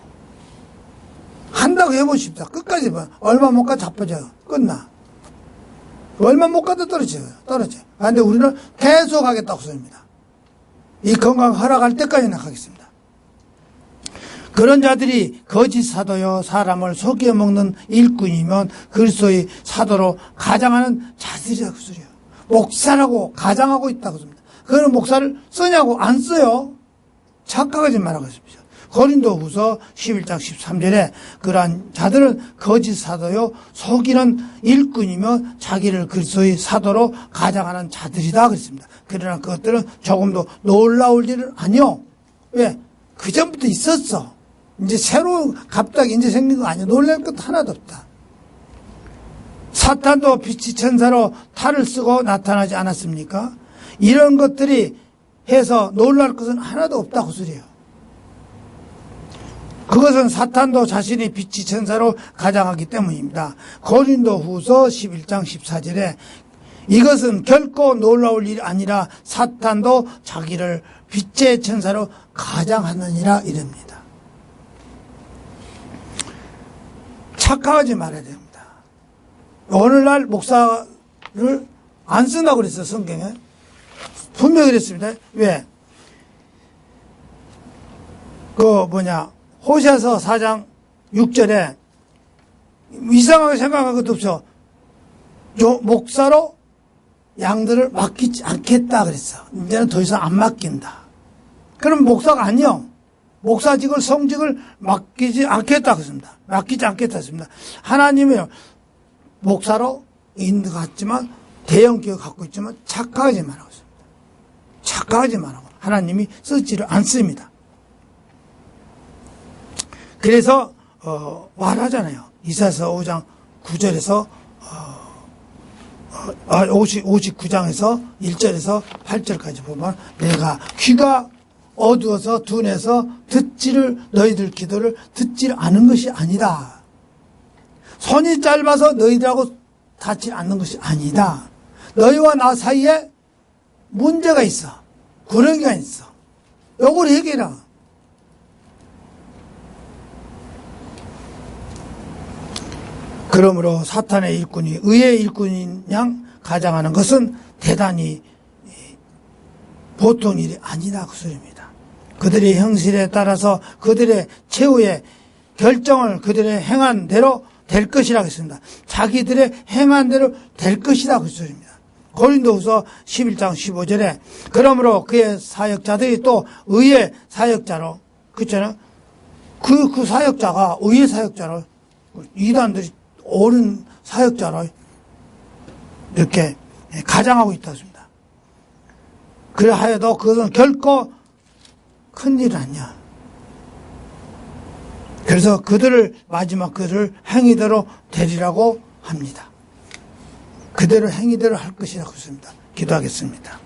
한다고 해보십시오. 끝까지 봐. 얼마 못 가 자빠져요. 끝나. 얼마 못 가도 떨어져요. 그런데 우리는 계속 하겠다고 소리입니다. 이 건강 허락할 때까지는 하겠습니다. 그런 자들이 거짓 사도요 사람을 속여 먹는 일꾼이면 그리스도의 사도로 가장하는 자들이라고 소리요. 목사라고 가장하고 있다고 합니다. 그런 목사를 쓰냐고 안 써요. 착각하지 말라고 했습니다. 고린도후서 11장 13절에 그러한 자들은 거짓 사도요 속이는 일꾼이며 자기를 그리스도의 사도로 가장하는 자들이다 그랬습니다. 그러나 그것들은 조금도 놀라울 일은 아니요. 왜? 그전부터 있었어. 이제 새로 갑자기 이제 생긴 거 아니야. 놀랄 것도 하나도 없다. 사탄도 빛의 천사로 탈을 쓰고 나타나지 않았습니까? 이런 것들이 해서 놀랄 것은 하나도 없다고 소리예요. 그것은 사탄도 자신이 빛의 천사로 가장하기 때문입니다. 고린도후서 11장 14절에 이것은 결코 놀라울 일이 아니라 사탄도 자기를 빛의 천사로 가장하느니라 이럽니다. 착각하지 말아야 됩니다. 오늘날 목사를 안 쓴다고 그랬어요. 성경에. 분명히 그랬습니다. 왜? 호세아서 4장 6절에 이상하게 생각할 것도 없어. 목사로 양들을 맡기지 않겠다 그랬어. 이제는 더 이상 안 맡긴다. 그럼 목사가 아니요. 목사직을 성직을 맡기지 않겠다 그랬습니다. 맡기지 않겠다 했습니다. 하나님이 목사로 있는 것 같지만 대형 교회 갖고 있지만 착각하지 말라고 했습니다. 착각하지 말라고. 하나님이 쓰지를 않습니다. 그래서 말하잖아요. 이사야서 5장 9절에서 59장에서 1절에서 8절까지 보면 내가 귀가 어두워서 둔해서 너희들 기도를 듣지 않은 것이 아니다. 손이 짧아서 너희들하고 닿지 않는 것이 아니다. 너희와 나 사이에 문제가 있어. 구렁이가 있어. 요걸 해결해라. 그러므로 사탄의 일꾼이 의의 일꾼인 양 가장하는 것은 대단히 보통 일이 아니다 그 소리입니다. 그들의 형실에 따라서 그들의 최후의 결정을 그들의 행한 대로 될 것이라고 했습니다. 자기들의 행한 대로 될 것이다 그 소리입니다. 고린도후서 11장 15절에 그러므로 그의 사역자들이 또 의의 사역자로 그렇잖아요. 그 사역자가 의의 사역자로 이단들이 옳은 사역자로 이렇게 가장하고 있다 했습니다. 그래하여도 그것은 결코 큰일은 아니야. 그래서 그들을 마지막 그들을 행위대로 되리라고 합니다. 그대로 행위대로 할 것이라고 했습니다. 기도하겠습니다.